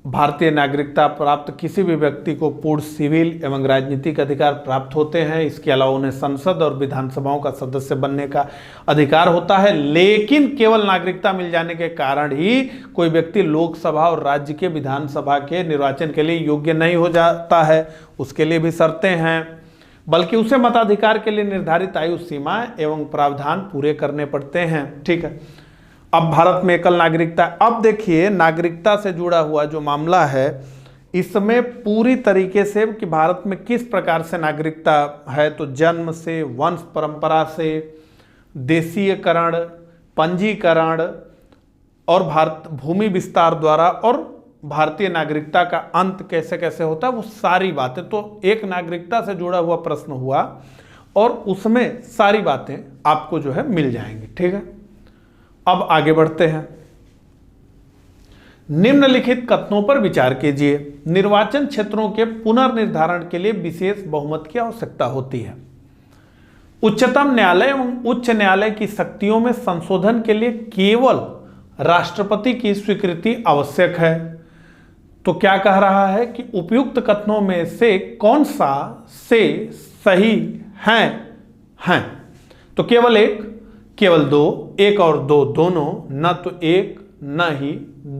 Speaker 1: भारतीय नागरिकता प्राप्त किसी भी व्यक्ति को पूर्ण सिविल एवं राजनीतिक अधिकार प्राप्त होते हैं। इसके अलावा उन्हें संसद और विधानसभाओं का सदस्य बनने का अधिकार होता है, लेकिन केवल नागरिकता मिल जाने के कारण ही कोई व्यक्ति लोकसभा और राज्य के विधानसभा के निर्वाचन के लिए योग्य नहीं हो जाता है। उसके लिए भी शर्तें हैं, बल्कि उसे मताधिकार के लिए निर्धारित आयु सीमा एवं प्रावधान पूरे करने पड़ते हैं, ठीक है। अब भारत में एकल नागरिकता, अब देखिए नागरिकता से जुड़ा हुआ जो मामला है इसमें पूरी तरीके से कि भारत में किस प्रकार से नागरिकता है। तो जन्म से, वंश परंपरा से, देशीयकरण, पंजीकरण और भारत भूमि विस्तार द्वारा और भारतीय नागरिकता का अंत कैसे कैसे होता है, वो सारी बातें, तो एक नागरिकता से जुड़ा हुआ प्रश्न हुआ और उसमें सारी बातें आपको जो है मिल जाएंगी। ठीक है, अब आगे बढ़ते हैं। निम्नलिखित कथनों पर विचार कीजिए। निर्वाचन क्षेत्रों के पुनर्निर्धारण के लिए विशेष बहुमत की आवश्यकता होती है। उच्चतम न्यायालय एवं उच्च न्यायालय की शक्तियों में संशोधन के लिए केवल राष्ट्रपति की स्वीकृति आवश्यक है। तो क्या कह रहा है कि उपयुक्त कथनों में से कौन सा से सही हैं? तो केवल एक, केवल दो, एक और दो दोनों, न तो एक न ही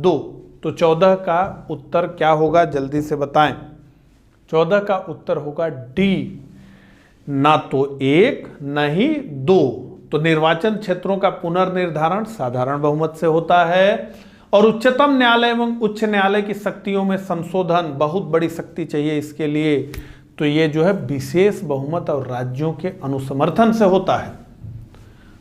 Speaker 1: दो। तो 14 का उत्तर क्या होगा, जल्दी से बताएं। 14 का उत्तर होगा डी, ना तो एक न ही दो। तो निर्वाचन क्षेत्रों का पुनर्निर्धारण साधारण बहुमत से होता है और उच्चतम न्यायालय एवं उच्च न्यायालय की शक्तियों में संशोधन, बहुत बड़ी शक्ति चाहिए इसके लिए, तो ये जो है विशेष बहुमत और राज्यों के अनुसमर्थन से होता है,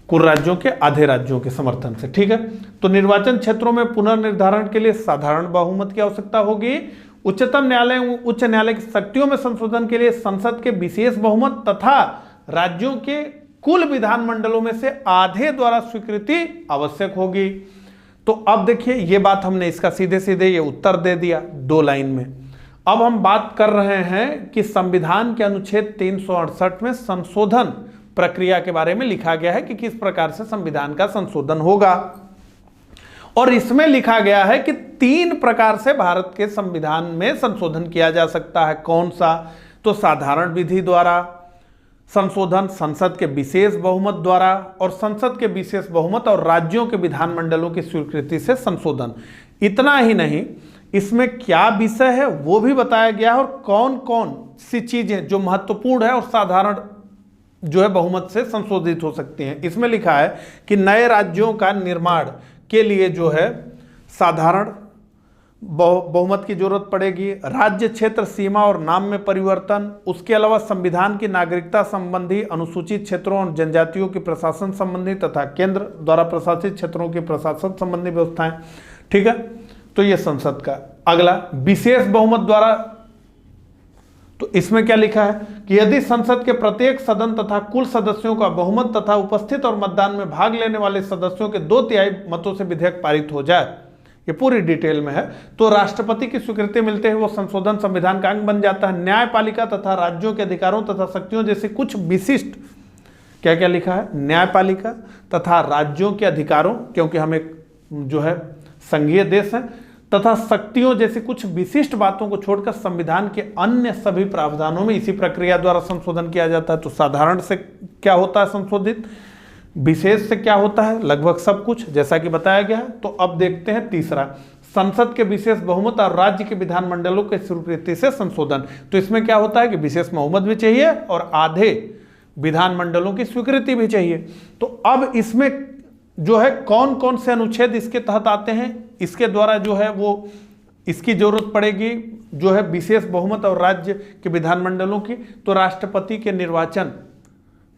Speaker 1: कुल राज्यों के आधे राज्यों के समर्थन से। ठीक है, तो निर्वाचन क्षेत्रों में पुनर्निर्धारण के लिए साधारण बहुमत की आवश्यकता होगी। उच्चतम न्यायालय उच्च न्यायालय की शक्तियों में संशोधन के लिए संसद के विशेष बहुमत तथा राज्यों के कुल विधानमंडलों में से आधे द्वारा स्वीकृति आवश्यक होगी। तो अब देखिए, ये बात हमने इसका सीधे सीधे ये उत्तर दे दिया 2 लाइन में। अब हम बात कर रहे हैं कि संविधान के अनुच्छेद 368 में संशोधन प्रक्रिया के बारे में लिखा गया है कि किस प्रकार से संविधान का संशोधन होगा, और इसमें लिखा गया है कि 3 प्रकार से भारत के संविधान में संशोधन किया जा सकता है। कौन सा? तो साधारण विधि द्वारा संशोधन, संसद के विशेष बहुमत द्वारा, और संसद के विशेष बहुमत और राज्यों के विधानमंडलों की स्वीकृति से संशोधन। इतना ही नहीं, इसमें क्या विषय है वो भी बताया गया है और कौन कौन सी चीजें जो महत्वपूर्ण है और साधारण जो है बहुमत से संशोधित हो सकती हैं। इसमें लिखा है कि नए राज्यों का निर्माण के लिए जो है साधारण बहुमत की जरूरत पड़ेगी। राज्य, क्षेत्र, सीमा और नाम में परिवर्तन, उसके अलावा संविधान की नागरिकता संबंधी, अनुसूचित क्षेत्रों और जनजातियों की प्रशासन संबंधी तथा केंद्र द्वारा प्रशासित क्षेत्रों की प्रशासन संबंधी व्यवस्थाएं। ठीक है, तो यह संसद का। अगला, विशेष बहुमत द्वारा, तो इसमें क्या लिखा है कि यदि संसद के प्रत्येक सदन तथा कुल सदस्यों का बहुमत तथा उपस्थित और मतदान में भाग लेने वाले सदस्यों के 2/3 मतों से विधेयक पारित हो जाए, ये पूरी डिटेल में है, तो राष्ट्रपति की स्वीकृति मिलते ही वो संशोधन संविधान का अंग बन जाता है। न्यायपालिका तथा राज्यों के अधिकारों तथा शक्तियों जैसे कुछ विशिष्ट, क्या क्या लिखा है, न्यायपालिका तथा राज्यों के अधिकारों, क्योंकि हम एक जो है संघीय देश है, तथा शक्तियों जैसी कुछ विशिष्ट बातों को छोड़कर संविधान के अन्य सभी प्रावधानों में इसी प्रक्रिया द्वारा संशोधन किया जाता है। तो साधारण से क्या होता है संशोधित, विशेष से क्या होता है लगभग सब कुछ, जैसा कि बताया गया है। तो अब देखते हैं तीसरा, संसद के विशेष बहुमत और राज्य के विधानमंडलों के स्वीकृति से संशोधन। तो इसमें क्या होता है कि विशेष बहुमत भी चाहिए और आधे विधानमंडलों की स्वीकृति भी चाहिए। तो अब इसमें जो है कौन कौन से अनुच्छेद इसके तहत आते हैं, इसके द्वारा जो है वो इसकी जरूरत पड़ेगी जो है विशेष बहुमत और राज्य के विधानमंडलों की। तो राष्ट्रपति के निर्वाचन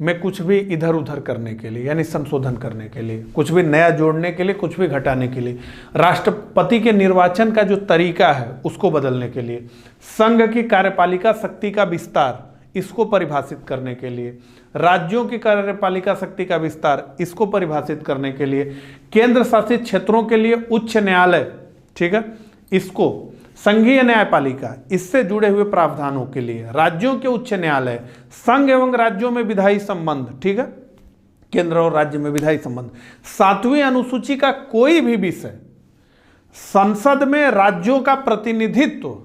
Speaker 1: में कुछ भी इधर उधर करने के लिए, यानी संशोधन करने के लिए, कुछ भी नया जोड़ने के लिए, कुछ भी घटाने के लिए, राष्ट्रपति के निर्वाचन का जो तरीका है उसको बदलने के लिए, संघ की कार्यपालिका शक्ति का विस्तार, इसको परिभाषित करने के लिए, राज्यों की कार्यपालिका शक्ति का विस्तार, इसको परिभाषित करने के लिए, केंद्र शासित क्षेत्रों के लिए उच्च न्यायालय, ठीक है, इसको, संघीय न्यायपालिका, इससे जुड़े हुए प्रावधानों के लिए, राज्यों के उच्च न्यायालय, संघ एवं राज्यों में विधायी संबंध, ठीक है, केंद्र और राज्य में विधायी संबंध, 7वीं अनुसूची का कोई भी विषय, संसद में राज्यों का प्रतिनिधित्व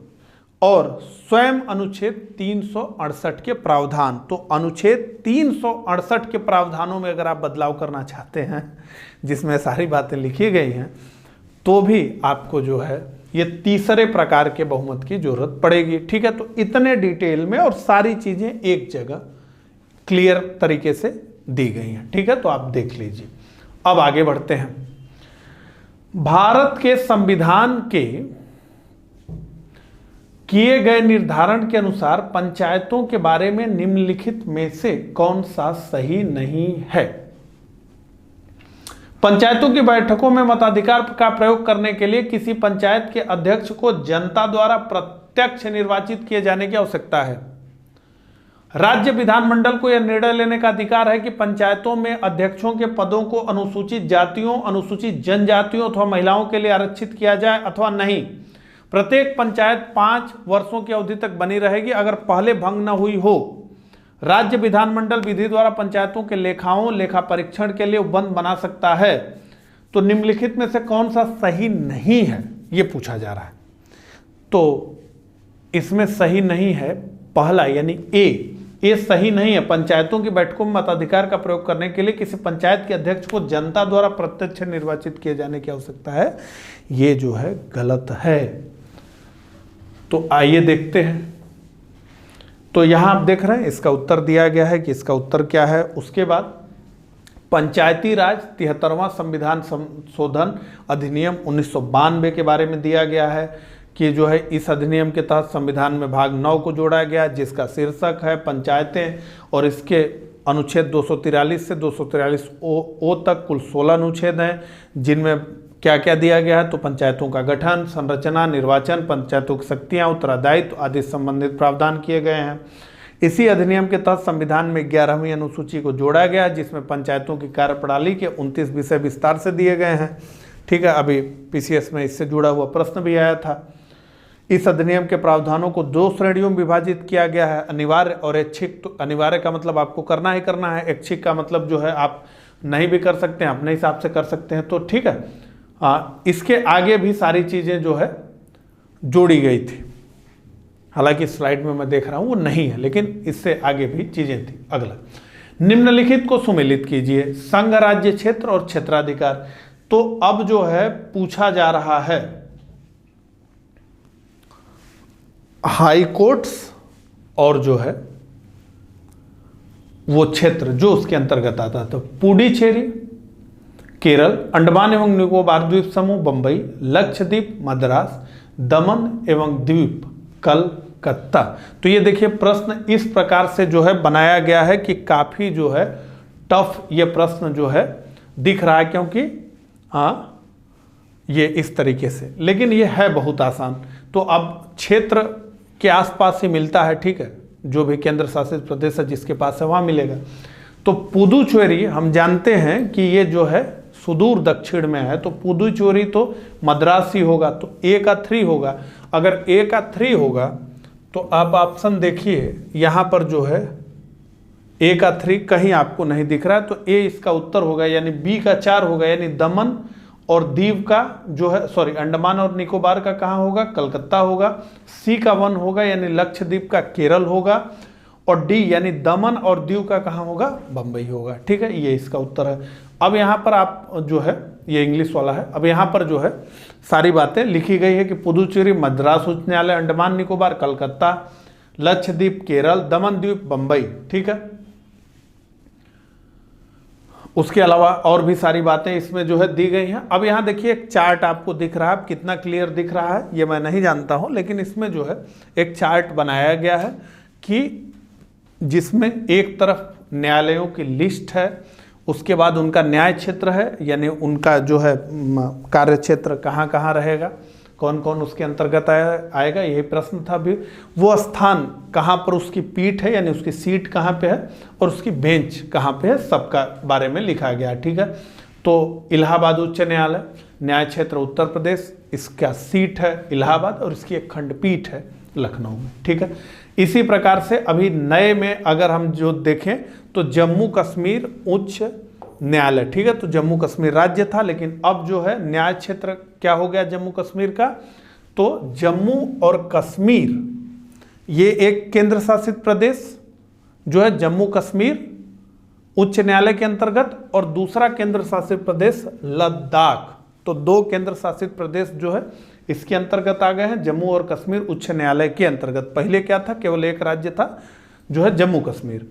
Speaker 1: और स्वयं अनुच्छेद 368 के प्रावधान। तो अनुच्छेद 368 के प्रावधानों में अगर आप बदलाव करना चाहते हैं, जिसमें सारी बातें लिखी गई हैं, तो भी आपको जो है ये तीसरे प्रकार के बहुमत की जरूरत पड़ेगी। ठीक है, तो इतने डिटेल में और सारी चीजें एक जगह क्लियर तरीके से दी गई हैं। ठीक है, तो आप देख लीजिए। अब आगे बढ़ते हैं। भारत के संविधान के किए गए निर्धारण के अनुसार पंचायतों के बारे में निम्नलिखित में से कौन सा सही नहीं है? पंचायतों की बैठकों में मताधिकार का प्रयोग करने के लिए किसी पंचायत के अध्यक्ष को जनता द्वारा प्रत्यक्ष निर्वाचित किए जाने की आवश्यकता है। राज्य विधानमंडल को यह निर्णय लेने का अधिकार है कि पंचायतों में अध्यक्षों के पदों को अनुसूचित जातियों, अनुसूचित जनजातियों अथवा महिलाओं के लिए आरक्षित किया जाए अथवा नहीं। प्रत्येक पंचायत 5 वर्षों की अवधि तक बनी रहेगी। अगर पहले भंग न हुई हो, राज्य विधानमंडल विधि द्वारा पंचायतों के लेखा परीक्षण के लिए उपबंध बना सकता है। तो निम्नलिखित में से कौन सा सही नहीं है, यह पूछा जा रहा है। तो इसमें सही नहीं है पहला, यानी ए सही नहीं है। पंचायतों की बैठकों में मताधिकार का प्रयोग करने के लिए किसी पंचायत के अध्यक्ष को जनता द्वारा प्रत्यक्ष निर्वाचित किए जाने की आवश्यकता है, ये जो है गलत है। तो आइए देखते हैं। तो यहां आप देख रहे हैं इसका उत्तर दिया गया है कि इसका उत्तर क्या है। उसके बाद पंचायती राज 73वां संविधान संशोधन अधिनियम 1992 के बारे में दिया गया है कि जो है इस अधिनियम के तहत संविधान में भाग 9 को जोड़ा गया, जिसका शीर्षक है पंचायतें, और इसके अनुच्छेद 243 से 243 ओ तक कुल 16 अनुच्छेद हैं, जिनमें क्या क्या दिया गया है। तो पंचायतों का गठन, संरचना, निर्वाचन, पंचायतों की शक्तियाँ, उत्तरदायित्व आदि संबंधित प्रावधान किए गए हैं। इसी अधिनियम के तहत संविधान में 11वीं अनुसूची को जोड़ा गया, जिसमें पंचायतों की कार्यप्रणाली के 29 विषय विस्तार से दिए गए हैं। ठीक है, अभी पीसीएस में इससे जुड़ा हुआ प्रश्न भी आया था। इस अधिनियम के प्रावधानों को 2 श्रेणियों में विभाजित किया गया है, अनिवार्य और ऐच्छिक। तो अनिवार्य का मतलब आपको करना ही करना है, ऐच्छिक का मतलब जो है आप नहीं भी कर सकते हैं, अपने हिसाब से कर सकते हैं। तो ठीक है, इसके आगे भी सारी चीज़ें जो है जोड़ी गई थी। हालांकि स्लाइड में मैं देख रहा हूं वो नहीं है, लेकिन इससे आगे भी चीजें थी। अगला, निम्नलिखित को सुमेलित कीजिए, संघ, राज्य क्षेत्र और क्षेत्राधिकार। तो अब जो है पूछा जा रहा है हाई कोर्ट्स और जो है वो क्षेत्र जो उसके अंतर्गत आता था। पुडुचेरी, केरल, अंडमान एवं निकोबार द्वीप समूह, बंबई, लक्षद्वीप, मद्रास, दमन एवं द्वीप, कलकत्ता। तो ये देखिए प्रश्न इस प्रकार से जो है बनाया गया है कि काफी जो है टफ ये प्रश्न जो है दिख रहा है, क्योंकि ये इस तरीके से, लेकिन ये है बहुत आसान। तो अब क्षेत्र के आसपास ही मिलता है, ठीक है, जो भी केंद्र शासित प्रदेश है जिसके पास है वहां मिलेगा। तो पुडुचेरी हम जानते हैं कि ये जो है सुदूर दक्षिण में है, तो पुडुचेरी तो मद्रास ही होगा, तो ए का 3 होगा। अगर ए का 3 होगा तो आप ऑप्शन देखिए, यहां पर जो है ए का 3 कहीं आपको नहीं दिख रहा है, तो ए इसका उत्तर होगा, यानी बी का 4 होगा, यानी दमन और दीव का जो है अंडमान और निकोबार का कहाँ होगा, कलकत्ता होगा। सी का 1 होगा, यानी लक्षद्वीप का केरल होगा, और डी यानी दमन और दीव का कहाँ होगा, बंबई होगा। ठीक है, ये इसका उत्तर है। अब यहाँ पर आप जो है ये इंग्लिश वाला है, अब यहाँ पर जो है सारी बातें लिखी गई है कि पुडुचेरी मद्रास उच्च न्यायालय, अंडमान निकोबार कलकत्ता, लक्षद्वीप केरल, दमन द्वीप बंबई। ठीक है, उसके अलावा और भी सारी बातें इसमें जो है दी गई हैं। अब यहाँ देखिए एक चार्ट आपको दिख रहा है, कितना क्लियर दिख रहा है ये मैं नहीं जानता हूँ, लेकिन इसमें जो है एक चार्ट बनाया गया है कि जिसमें एक तरफ न्यायालयों की लिस्ट है, उसके बाद उनका न्याय क्षेत्र है, यानी उनका जो है कार्य क्षेत्र कहाँ कहाँ रहेगा, कौन कौन उसके अंतर्गत आएगा, यही प्रश्न था। भी वो स्थान कहाँ पर उसकी पीठ है, यानी उसकी सीट कहाँ पे है, और उसकी बेंच कहाँ पे है, सबका बारे में लिखा गया। ठीक है, तो इलाहाबाद उच्च न्यायालय, न्याय क्षेत्र उत्तर प्रदेश, इसका सीट है इलाहाबाद, और इसकी एक खंडपीठ है लखनऊ में। ठीक है, इसी प्रकार से अभी नए में अगर हम जो देखें तो जम्मू कश्मीर उच्च न्यायालय। ठीक है, तो जम्मू कश्मीर राज्य था, लेकिन अब जो है न्याय क्षेत्र क्या हो गया जम्मू कश्मीर का, तो जम्मू और कश्मीर ये एक केंद्र शासित प्रदेश जो है जम्मू कश्मीर उच्च न्यायालय के अंतर्गत, और दूसरा केंद्र शासित प्रदेश लद्दाख। तो 2 केंद्र शासित प्रदेश जो है इसके अंतर्गत आ गए हैं, जम्मू और कश्मीर उच्च न्यायालय के अंतर्गत। पहले क्या था, केवल एक राज्य था जो है जम्मू कश्मीर।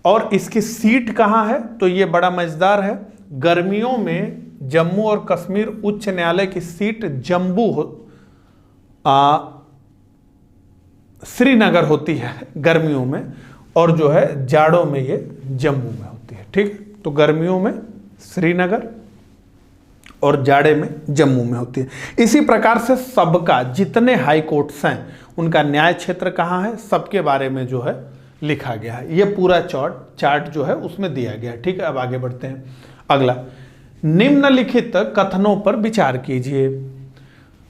Speaker 1: और इसकी सीट कहाँ है, तो ये बड़ा मजेदार है। गर्मियों में जम्मू और कश्मीर उच्च न्यायालय की सीट श्रीनगर होती है गर्मियों में, और जो है जाड़ों में ये जम्मू में होती है। ठीक, तो गर्मियों में श्रीनगर और जाड़े में जम्मू में होती है। इसी प्रकार से सबका जितने हाई कोर्ट्स हैं उनका न्याय क्षेत्र कहाँ है, सबके बारे में जो है लिखा गया है। ये पूरा चार्ट जो है उसमें दिया गया है। ठीक है, अब आगे बढ़ते हैं। अगला, निम्नलिखित कथनों पर विचार कीजिए।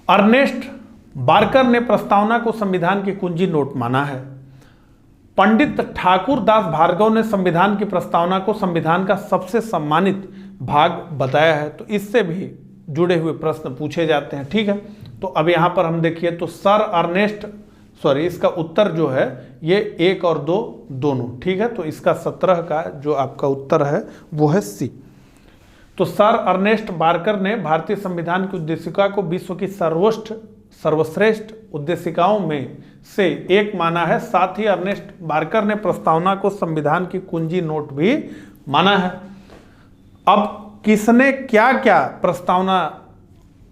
Speaker 1: अर्नेस्ट बार्कर ने प्रस्तावना को संविधान की कुंजी नोट माना है। पंडित ठाकुर दास भार्गव ने संविधान की प्रस्तावना को संविधान का सबसे सम्मानित भाग बताया है। तो इससे भी जुड़े हुए प्रश्न पूछे जाते हैं। ठीक है, तो अब यहां पर हम देखिए तो इसका उत्तर जो है ये 1 और 2 दोनों। ठीक है, तो इसका 17 का जो आपका उत्तर है वो है सी। तो सर अर्नेस्ट बार्कर ने भारतीय संविधान की उद्देशिका को विश्व की सर्वश्रेष्ठ उद्देशिकाओं में से एक माना है। साथ ही अर्नेस्ट बार्कर ने प्रस्तावना को संविधान की कुंजी नोट भी माना है। अब किसने क्या क्या प्रस्तावना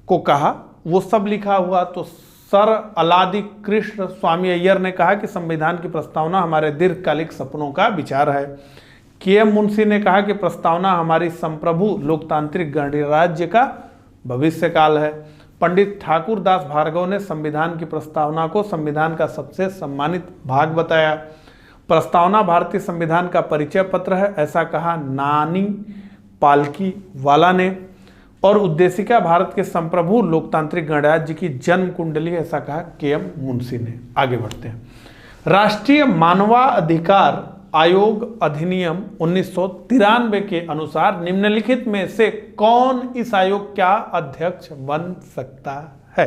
Speaker 1: को कहा वो सब लिखा हुआ। तो सर अलादी कृष्ण स्वामी अय्यर ने कहा कि संविधान की प्रस्तावना हमारे दीर्घकालिक सपनों का विचार है। के.एम. मुंशी ने कहा कि प्रस्तावना हमारी संप्रभु लोकतांत्रिक गणराज्य का भविष्य काल है। पंडित ठाकुर दास भार्गव ने संविधान की प्रस्तावना को संविधान का सबसे सम्मानित भाग बताया। प्रस्तावना भारतीय संविधान का परिचय पत्र है, ऐसा कहा नानी पालकी वाला ने। और उद्देशिका भारत के संप्रभु लोकतांत्रिक गणराज्य की जन्म कुंडली, ऐसा कहा के.एम. मुंशी ने। आगे बढ़ते हैं। राष्ट्रीय मानवाधिकार आयोग अधिनियम 1993 के अनुसार निम्नलिखित में से कौन इस आयोग का अध्यक्ष बन सकता है?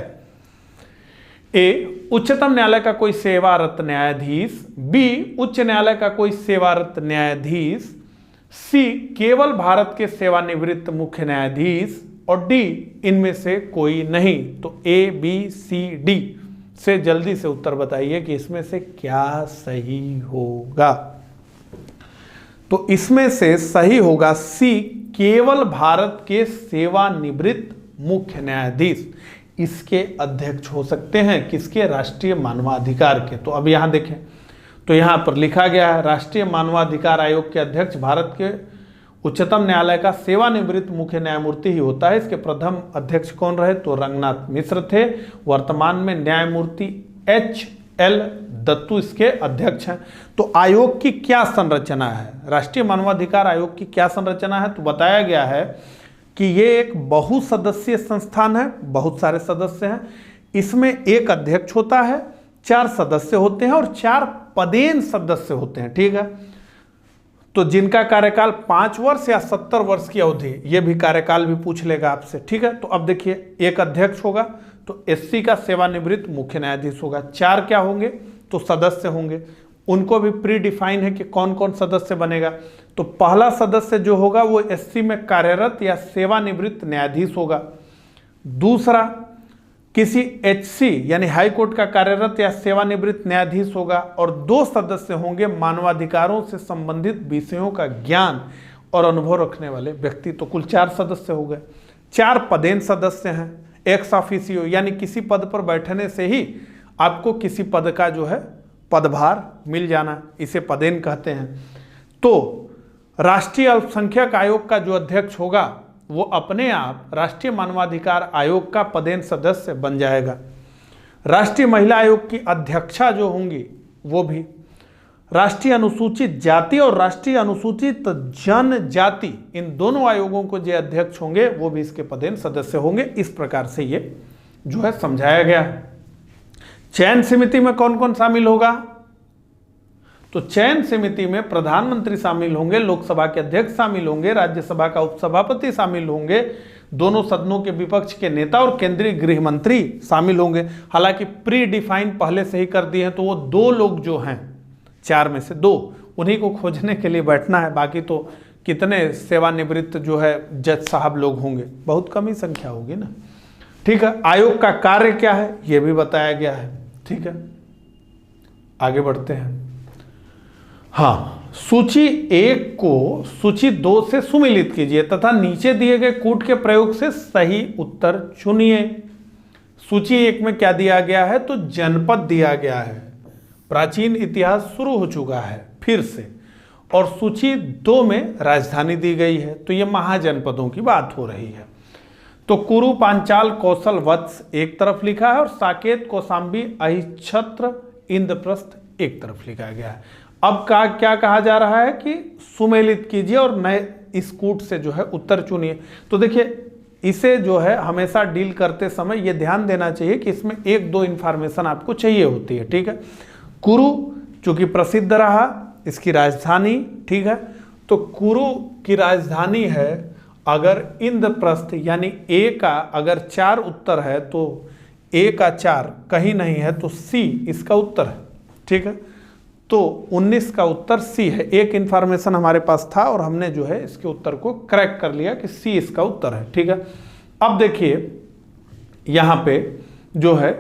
Speaker 1: ए. उच्चतम न्यायालय का कोई सेवारत न्यायाधीश। बी. उच्च न्यायालय का कोई सेवारत न्यायाधीश। सी. केवल भारत के सेवानिवृत्त मुख्य न्यायाधीश। और डी. इनमें से कोई नहीं। तो ए, बी, सी, डी से जल्दी से उत्तर बताइए कि इसमें से क्या सही होगा। तो इसमें से सही होगा सी, केवल भारत के सेवानिवृत्त मुख्य न्यायाधीश इसके अध्यक्ष हो सकते हैं। किसके? राष्ट्रीय मानवाधिकार के। तो अब यहां देखें तो यहां पर लिखा गया है राष्ट्रीय मानवाधिकार आयोग के अध्यक्ष भारत के उच्चतम न्यायालय का सेवानिवृत्त मुख्य न्यायमूर्ति ही होता है। इसके प्रथम अध्यक्ष कौन रहे? तो रंगनाथ मिश्र थे। वर्तमान में न्यायमूर्ति H.L. दत्तू इसके अध्यक्ष हैं। तो आयोग की क्या संरचना है? राष्ट्रीय मानवाधिकार आयोग की क्या संरचना है? तो बताया गया है कि ये एक बहुसदस्यीय संस्थान है, बहुत सारे सदस्य हैं। इसमें एक अध्यक्ष होता है, 4 सदस्य होते हैं और 4 पदेन सदस्य होते हैं। ठीक है, तो जिनका कार्यकाल 5 वर्ष या 70 वर्ष की अवधि, ये भी कार्यकाल भी पूछ लेगा आपसे। ठीक है, तो अब देखिए एक अध्यक्ष होगा तो एससी का सेवानिवृत्त मुख्य न्यायाधीश होगा। 4 क्या होंगे? तो सदस्य होंगे। उनको भी प्री डिफाइन है कि कौन कौन सदस्य बनेगा। तो पहला सदस्य जो होगा वो एससी में कार्यरत या सेवानिवृत्त न्यायाधीश होगा। दूसरा किसी एचसी यानी हाई कोर्ट का कार्यरत या सेवानिवृत्त न्यायाधीश होगा। और 2 सदस्य होंगे मानवाधिकारों से संबंधित विषयों का ज्ञान और अनुभव रखने वाले व्यक्ति। तो कुल 4 सदस्य हो गए। 4 पदेन सदस्य हैं। एक्स ऑफिसियो यानी किसी पद पर बैठने से ही आपको किसी पद का जो है पदभार मिल जाना, इसे पदेन कहते हैं। तो राष्ट्रीय अल्पसंख्यक आयोग का जो अध्यक्ष होगा वो अपने आप राष्ट्रीय मानवाधिकार आयोग का पदेन सदस्य बन जाएगा। राष्ट्रीय महिला आयोग की अध्यक्षा जो होंगी वो भी। राष्ट्रीय अनुसूचित जाति और राष्ट्रीय अनुसूचित जनजाति, इन दोनों आयोगों को जो अध्यक्ष होंगे वो भी इसके पदेन सदस्य होंगे। इस प्रकार से ये जो है समझाया गया है। चयन समिति में कौन कौन शामिल होगा? तो चयन समिति में प्रधानमंत्री शामिल होंगे, लोकसभा के अध्यक्ष शामिल होंगे, राज्यसभा का उपसभापति शामिल होंगे, दोनों सदनों के विपक्ष के नेता और केंद्रीय गृह मंत्री शामिल होंगे। हालांकि प्री डिफाइन पहले से ही कर दिए हैं, तो वो 2 लोग जो हैं 4 में से 2 उन्हीं को खोजने के लिए बैठना है। बाकी तो कितने सेवानिवृत्त जो है जज साहब लोग होंगे, बहुत कम ही संख्या होगी ना। ठीक है, आयोग का कार्य क्या है ये भी बताया गया है। ठीक है, आगे बढ़ते हैं। हाँ, सूची 1 को सूची 2 से सुमिलित कीजिए तथा नीचे दिए गए कूट के प्रयोग से सही उत्तर चुनिए। सूची 1 में क्या दिया गया है? तो जनपद दिया गया है। प्राचीन इतिहास शुरू हो चुका है फिर से। और सूची 2 में राजधानी दी गई है। तो ये महाजनपदों की बात हो रही है। तो कुरु, पांचाल, कौशल, वत्स एक तरफ लिखा है और साकेत, कौशांबी, अहिच्छत्र, इंद्रप्रस्थ एक तरफ लिखा गया है। अब क्या कहा जा रहा है कि सुमेलित कीजिए और नए इस कूट से जो है उत्तर चुनिए। तो देखिए इसे जो है हमेशा डील करते समय ये ध्यान देना चाहिए कि इसमें एक दो इंफॉर्मेशन आपको चाहिए होती है, ठीक है। कुरु चूंकि प्रसिद्ध रहा, इसकी राजधानी, ठीक है, तो कुरु की राजधानी है। अगर इंद्रप्रस्थ यानी ए का अगर 4 उत्तर है तो ए का 4 कहीं नहीं है तो सी इसका उत्तर है, ठीक है। तो 19 का उत्तर सी है। एक इंफॉर्मेशन हमारे पास था और हमने जो है इसके उत्तर को करेक्ट कर लिया कि सी इसका उत्तर है, ठीक है। अब देखिए यहां पे जो है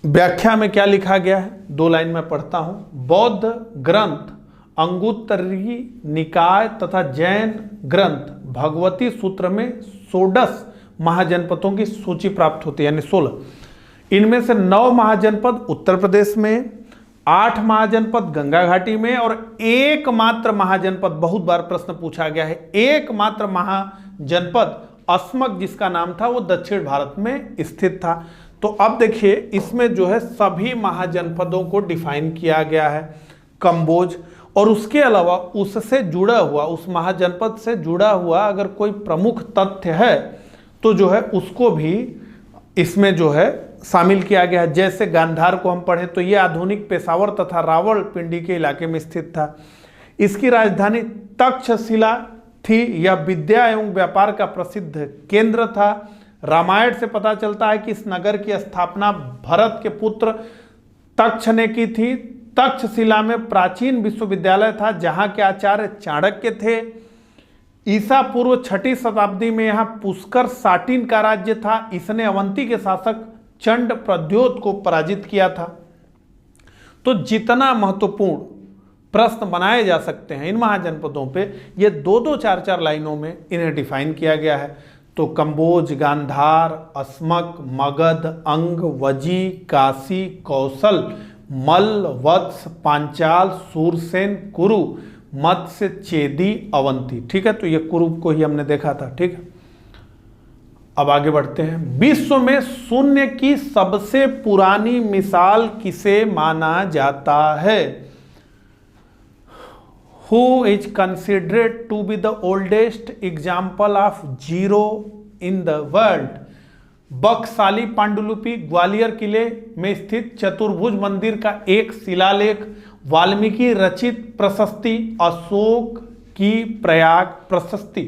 Speaker 1: व्याख्या में क्या लिखा गया है, 2 लाइन में पढ़ता हूं। बौद्ध ग्रंथ अंगुत्तरी निकाय तथा जैन ग्रंथ भगवती सूत्र में 16 महाजनपदों की सूची प्राप्त होती है, यानी 16। इनमें से 9 महाजनपद उत्तर प्रदेश में, 8 महाजनपद गंगा घाटी में और एकमात्र महाजनपद, बहुत बार प्रश्न पूछा गया है, एकमात्र महाजनपद अस्मक जिसका नाम था वो दक्षिण भारत में स्थित था। तो अब देखिए इसमें जो है सभी महाजनपदों को डिफाइन किया गया है, कंबोज, और उसके अलावा उससे जुड़ा हुआ, उस महाजनपद से जुड़ा हुआ अगर कोई प्रमुख तथ्य है तो जो है उसको भी इसमें जो है शामिल किया गया है। जैसे गांधार को हम पढ़ें तो यह आधुनिक पेशावर तथा रावलपिंडी के इलाके में स्थित था। इसकी राजधानी तक्षशिला थी। यह विद्या एवं व्यापार का प्रसिद्ध केंद्र था। रामायण से पता चलता है कि इस नगर की स्थापना भरत के पुत्र तक्ष ने की थी। तक्षशिला में प्राचीन विश्वविद्यालय था जहां के आचार्य चाणक्य थे। ईसा पूर्व 6ठी शताब्दी में यहाँ पुष्कर साटिन का राज्य था। इसने अवंती के शासक चंड प्रद्योत को पराजित किया था। तो जितना महत्वपूर्ण प्रश्न बनाए जा सकते हैं इन महाजनपदों पे, ये 2-2, 4-4 लाइनों में इन्हें डिफाइन किया गया है। तो कंबोज, गांधार, अस्मक, मगध, अंग, वजी, काशी, कौशल, मल्ल, वत्स, पांचाल, सूरसेन, कुरु, मत्स्य, चेदी, अवंती, ठीक है। तो ये कुरु को ही हमने देखा था, ठीक है। अब आगे बढ़ते हैं। विश्व में शून्य की सबसे पुरानी मिसाल किसे माना जाता है? Who is considered to be the oldest example of zero in the world? बक्साली पांडुलिपि ग्वालियर किले में स्थित चतुर्भुज मंदिर का एक शिलालेख, वाल्मीकि रचित प्रशस्ति, अशोक की प्रयाग प्रशस्ति।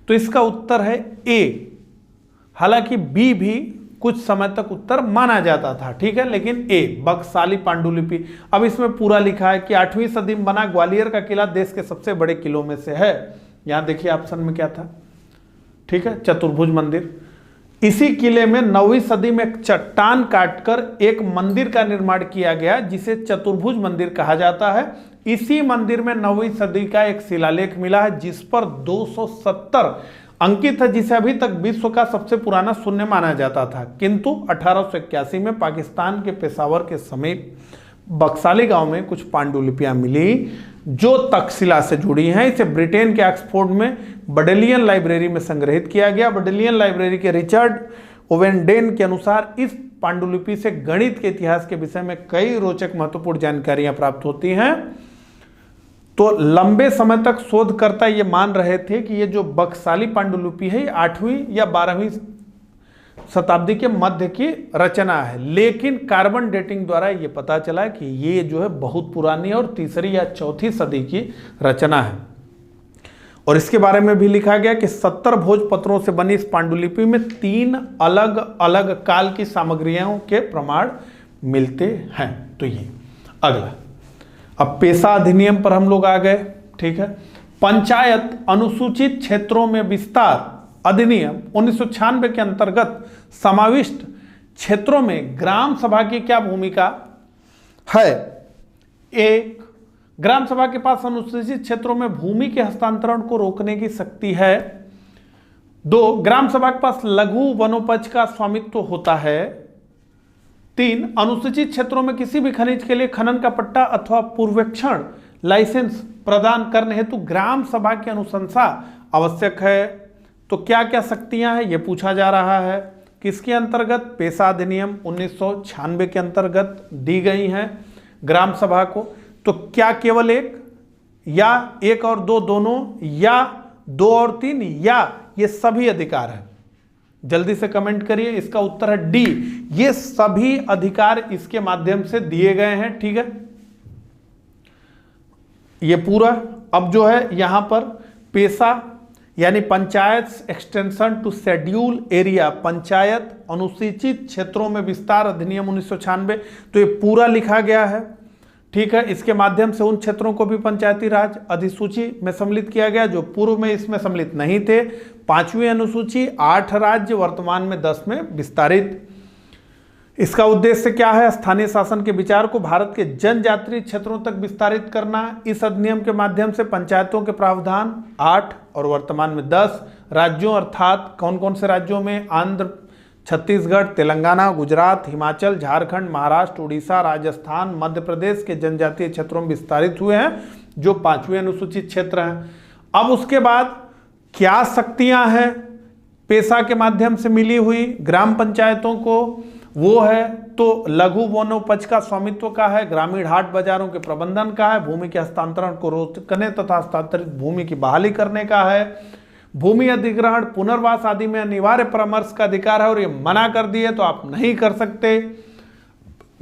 Speaker 1: तो इसका उत्तर है ए। हालांकि बी भी कुछ समय तक उत्तर माना जाता था, ठीक है, लेकिन ए बक्साली पांडुलिपि। अब इसमें पूरा लिखा है कि 8वीं सदी में बना ग्वालियर का किला देश के सबसे बड़े किलों में से है। यहां देखिए ऑप्शन में क्या था, ठीक है, चतुर्भुज मंदिर। इसी किले में 9वीं सदी में एक चट्टान काटकर एक मंदिर का निर्माण किया गया जिसे चतुर्भुज मंदिर कहा जाता है। इसी मंदिर में 9वीं सदी का एक शिलालेख मिला है जिस पर 270 अंकित है, जिसे अभी तक विश्व का सबसे पुराना शून्य माना जाता था। किंतु 1881 में पाकिस्तान के पेशावर के समीप बक्साली गांव में कुछ पांडुलिपियां मिली जो तक्षशिला से जुड़ी हैं। इसे ब्रिटेन के ऑक्सफोर्ड में बडेलियन लाइब्रेरी में संग्रहित किया गया। बडेलियन लाइब्रेरी के रिचर्ड ओवेनडेन के अनुसार इस पांडुलिपि से गणित के इतिहास के विषय में कई रोचक महत्वपूर्ण जानकारियां प्राप्त होती हैं। तो लंबे समय तक शोधकर्ता ये मान रहे थे कि ये जो बक्साली पांडुलिपि है 8वीं या 12वीं शताब्दी के मध्य की रचना है, लेकिन कार्बन डेटिंग द्वारा ये पता चला कि ये जो है बहुत पुरानी और 3री या 4थी सदी की रचना है। और इसके बारे में भी लिखा गया कि 70 भोजपत्रों से बनी इस पांडुलिपि में 3 अलग अलग काल की सामग्रियों के प्रमाण मिलते हैं। तो ये अगला, अब पेशा अधिनियम पर हम लोग आ गए, ठीक है। पंचायत अनुसूचित क्षेत्रों में विस्तार अधिनियम 1996 के अंतर्गत समाविष्ट क्षेत्रों में ग्राम सभा की क्या भूमिका है? 1, ग्राम सभा के पास अनुसूचित क्षेत्रों में भूमि के हस्तांतरण को रोकने की शक्ति है। 2, ग्राम सभा के पास लघु वनोपज का स्वामित्व होता है। 3, अनुसूचित क्षेत्रों में किसी भी खनिज के लिए खनन का पट्टा अथवा पूर्वेक्षण लाइसेंस प्रदान करने हेतु ग्राम सभा की अनुशंसा आवश्यक है। तो क्या क्या शक्तियां हैं ये पूछा जा रहा है। किसके अंतर्गत? पेशा अधिनियम 1996 के अंतर्गत दी गई हैं ग्राम सभा को। तो क्या केवल एक, या एक और दो दोनों, या दो और तीन, या ये सभी अधिकार है? जल्दी से कमेंट करिए। इसका उत्तर है डी, ये सभी अधिकार इसके माध्यम से दिए गए हैं। ठीक है, ये पूरा। अब जो है यहां पर पेशा यानी panchayat extension to schedule area, panchayat अनुसूचित क्षेत्रों में विस्तार अधिनियम 1996, तो ये पूरा लिखा गया है। ठीक है, इसके माध्यम से उन क्षेत्रों को भी पंचायती राज अधिसूची में सम्मिलित किया गया जो पूर्व में इसमें सम्मिलित नहीं थे। 5वीं अनुसूची 8 राज्य, वर्तमान में 10 में विस्तारित। इसका उद्देश्य क्या है? स्थानीय शासन के विचार को भारत के जनजातीय क्षेत्रों तक विस्तारित करना। इस अधिनियम के माध्यम से पंचायतों के प्रावधान 8 और वर्तमान में 10 राज्यों, अर्थात कौन कौन से राज्यों में? आंध्र, छत्तीसगढ़, तेलंगाना, गुजरात, हिमाचल, झारखंड, महाराष्ट्र, उड़ीसा, राजस्थान, मध्य प्रदेश के जनजातीय क्षेत्रों में विस्तारित हुए हैं जो 5वीं अनुसूचित क्षेत्र हैं। अब उसके बाद क्या शक्तियां हैं पेशा के माध्यम से मिली हुई ग्राम पंचायतों को? वो है तो लघु वनोपज का स्वामित्व का है, ग्रामीण हाट बाजारों के प्रबंधन का है, भूमि के हस्तांतरण को रोकने तथा हस्तांतरित भूमि की बहाली करने का है, भूमि अधिग्रहण, पुनर्वास आदि में अनिवार्य परामर्श का अधिकार है और ये मना कर दिए तो आप नहीं कर सकते।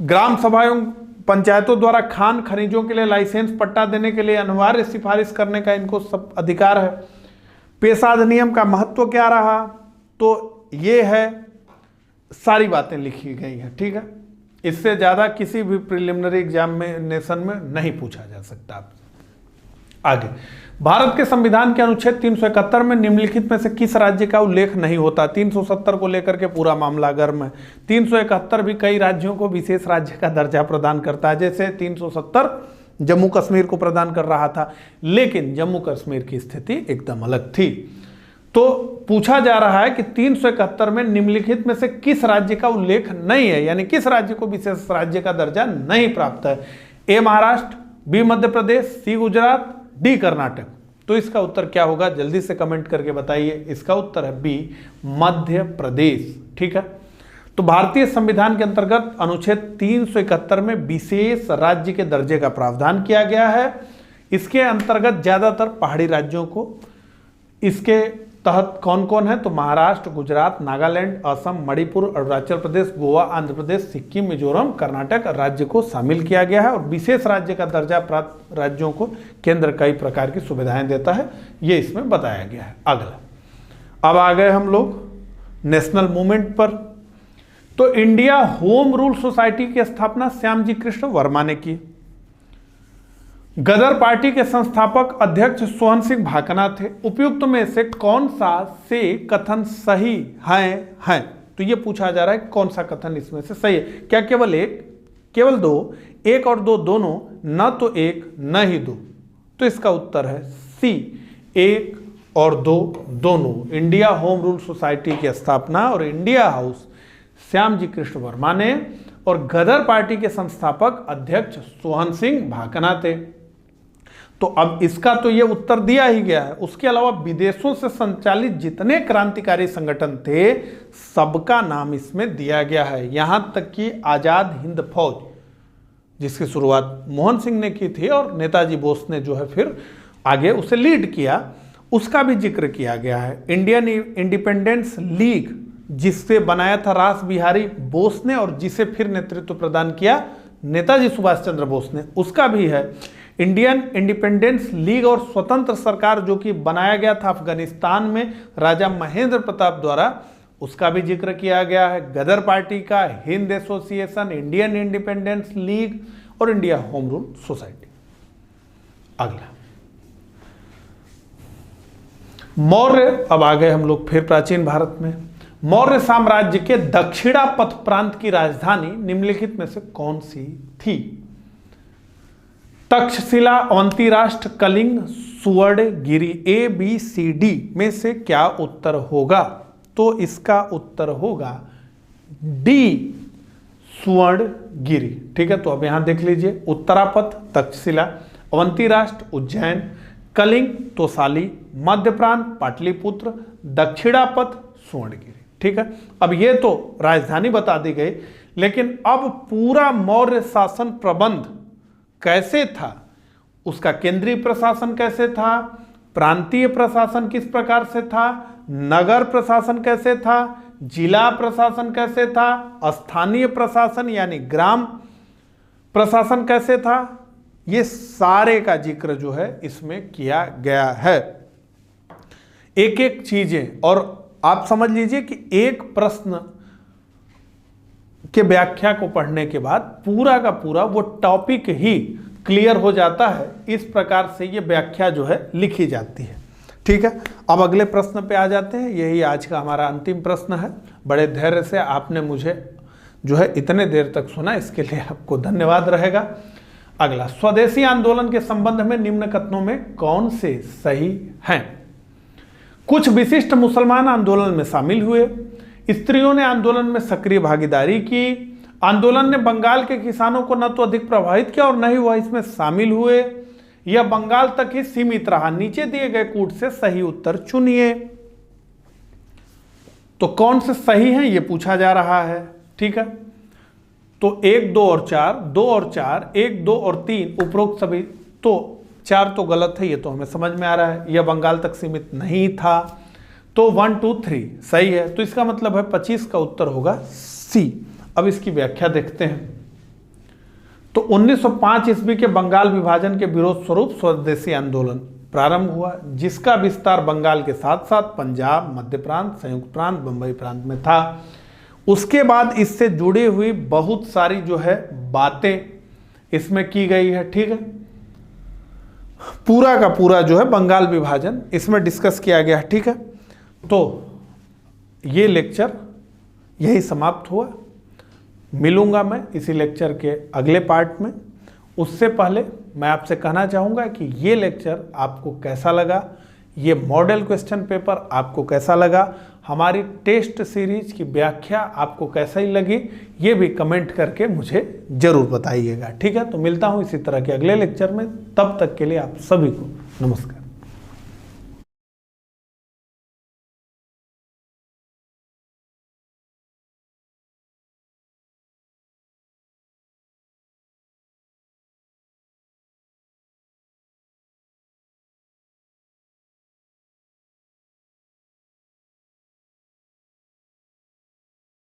Speaker 1: ग्राम सभाओं पंचायतों द्वारा खान खनिजों के लिए लाइसेंस पट्टा देने के लिए अनिवार्य सिफारिश करने का इनको सब अधिकार है। पेशा अधिनियम का महत्व क्या रहा? तो ये है, सारी बातें लिखी गई हैं। ठीक है, इससे ज्यादा किसी भी प्रिलिमिनरी एग्जामिनेशन में नहीं पूछा जा सकता। आप आगे, भारत के संविधान के अनुच्छेद 371 में निम्नलिखित में से किस राज्य का उल्लेख नहीं होता? 370 को लेकर के पूरा मामला गर्म है। 371 भी कई राज्यों को विशेष राज्य का दर्जा प्रदान करता है, जैसे 370 जम्मू कश्मीर को प्रदान कर रहा था, लेकिन जम्मू कश्मीर की स्थिति एकदम अलग थी। तो पूछा जा रहा है कि 371 में निम्नलिखित में से किस राज्य का उल्लेख नहीं है, यानी किस राज्य को विशेष राज्य का दर्जा नहीं प्राप्त है? ए महाराष्ट्र, बी मध्य प्रदेश, सी गुजरात, डी कर्नाटक। तो इसका उत्तर क्या होगा? जल्दी से कमेंट करके बताइए। इसका उत्तर है बी, मध्य प्रदेश। ठीक है, तो भारतीय संविधान के अंतर्गत अनुच्छेद 371 में विशेष राज्य के दर्जे का प्रावधान किया गया है। इसके अंतर्गत ज्यादातर पहाड़ी राज्यों को इसके तहत कौन कौन है? तो महाराष्ट्र, गुजरात, नागालैंड, असम, मणिपुर, अरुणाचल प्रदेश, गोवा, आंध्र प्रदेश, सिक्किम, मिजोरम, कर्नाटक राज्य को शामिल किया गया है। और विशेष राज्य का दर्जा प्राप्त राज्यों को केंद्र कई प्रकार की सुविधाएं देता है, ये इसमें बताया गया है। अगला, अब आ गए हम लोग नेशनल मूवमेंट पर। तो इंडिया होम रूल सोसाइटी की स्थापना श्यामजी कृष्ण वर्मा ने की। गदर पार्टी के संस्थापक अध्यक्ष सोहन सिंह भाकना थे। उपयुक्त में से कौन सा से कथन सही है? तो ये पूछा जा रहा है कौन सा कथन इसमें से सही है। क्या केवल एक, केवल दो, एक और दो दोनों, न तो एक न ही दो? तो इसका उत्तर है सी, एक और दो दोनों। इंडिया होम रूल सोसाइटी की स्थापना और इंडिया हाउस श्यामजी कृष्ण वर्मा ने, और गदर पार्टी के संस्थापक अध्यक्ष सोहन सिंह भाकना थे। तो अब इसका तो ये उत्तर दिया ही गया है। उसके अलावा विदेशों से संचालित जितने क्रांतिकारी संगठन थे सबका नाम इसमें दिया गया है, यहां तक कि आजाद हिंद फौज जिसकी शुरुआत मोहन सिंह ने की थी और नेताजी बोस ने जो है फिर आगे उसे लीड किया, उसका भी जिक्र किया गया है। इंडियन इंडिपेंडेंस लीग जिससे बनाया था रास बिहारी बोस ने और जिसे फिर नेतृत्व प्रदान किया नेताजी सुभाष चंद्र बोस ने, उसका भी है। इंडियन इंडिपेंडेंस लीग और स्वतंत्र सरकार जो कि बनाया गया था अफगानिस्तान में राजा महेंद्र प्रताप द्वारा, उसका भी जिक्र किया गया है। गदर पार्टी का, Hind association, Indian independence league और इंडिया होम रूल सोसाइटी। अगला, मौर्य। अब आ गए हम लोग फिर प्राचीन भारत में। मौर्य साम्राज्य के दक्षिणा पथ प्रांत की राजधानी निम्नलिखित में से कौन सी थी? Takshashila, Avanti Rashtra, Kalinga, Suvarnagiri. A B C D में से क्या उत्तर होगा? तो इसका उत्तर होगा डी, सुवर्णगिरी। ठीक है, तो अब यहां देख लीजिए, उत्तरापथ तक्षशिला, अवंती राष्ट्र उज्जैन, कलिंग तोसाली, मध्य प्रांत पाटलिपुत्र, दक्षिणापथ सुवर्णगिरी। ठीक है, अब ये तो राजधानी बता दी गई, लेकिन अब पूरा मौर्य शासन प्रबंध कैसे था, उसका केंद्रीय प्रशासन कैसे था, प्रांतीय प्रशासन किस प्रकार से था, नगर प्रशासन कैसे था, जिला प्रशासन कैसे था, स्थानीय प्रशासन यानी ग्राम प्रशासन कैसे था, ये सारे का जिक्र जो है इसमें किया गया है। एक एक चीजें, और आप समझ लीजिए कि एक प्रश्न के व्याख्या को पढ़ने के बाद पूरा का पूरा वो टॉपिक ही क्लियर हो जाता है। इस प्रकार से ये व्याख्या जो है लिखी जाती है। ठीक है, अब अगले प्रश्न पे आ जाते हैं। यही आज का हमारा अंतिम प्रश्न है। बड़े धैर्य से आपने मुझे जो है इतने देर तक सुना, इसके लिए आपको धन्यवाद रहेगा। अगला, स्वदेशी आंदोलन के संबंध में निम्न कथनों में कौन से सही हैं? कुछ विशिष्ट मुसलमान आंदोलन में शामिल हुए, स्त्रियों ने आंदोलन में सक्रिय भागीदारी की, आंदोलन ने बंगाल के किसानों को न तो अधिक प्रभावित किया और न ही वह इसमें शामिल हुए, यह बंगाल तक ही सीमित रहा। नीचे दिए गए कूट से सही उत्तर चुनिए। तो कौन से सही हैं ये पूछा जा रहा है। ठीक है, तो 1, 2 और 4, 2 और 4, 1, 2 और 3 उपरोक्त सभी, तो 4 तो गलत है, ये तो हमें समझ में आ रहा है। यह बंगाल तक सीमित नहीं था, तो 1, 2, 3 सही है। तो इसका मतलब है 25 का उत्तर होगा सी। अब इसकी व्याख्या देखते हैं। तो 1905 ईस्वी के बंगाल विभाजन के विरोध स्वरूप स्वदेशी आंदोलन प्रारंभ हुआ, जिसका विस्तार बंगाल के साथ साथ पंजाब, मध्य प्रांत, संयुक्त प्रांत, बंबई प्रांत में था। उसके बाद इससे जुड़ी हुई बहुत सारी जो है बातें इसमें की गई है। ठीक है, पूरा का पूरा जो है बंगाल विभाजन इसमें डिस्कस किया गया है। ठीक है, तो ये लेक्चर यही समाप्त हुआ। मिलूंगा मैं इसी लेक्चर के अगले पार्ट में। उससे पहले मैं आपसे कहना चाहूँगा कि ये लेक्चर आपको कैसा लगा, ये मॉडल क्वेश्चन पेपर आपको कैसा लगा, हमारी टेस्ट सीरीज की व्याख्या आपको कैसा ही लगी, ये भी कमेंट करके मुझे ज़रूर बताइएगा। ठीक है, तो मिलता हूँ इसी तरह के अगले लेक्चर में। तब तक के लिए आप सभी को नमस्कार।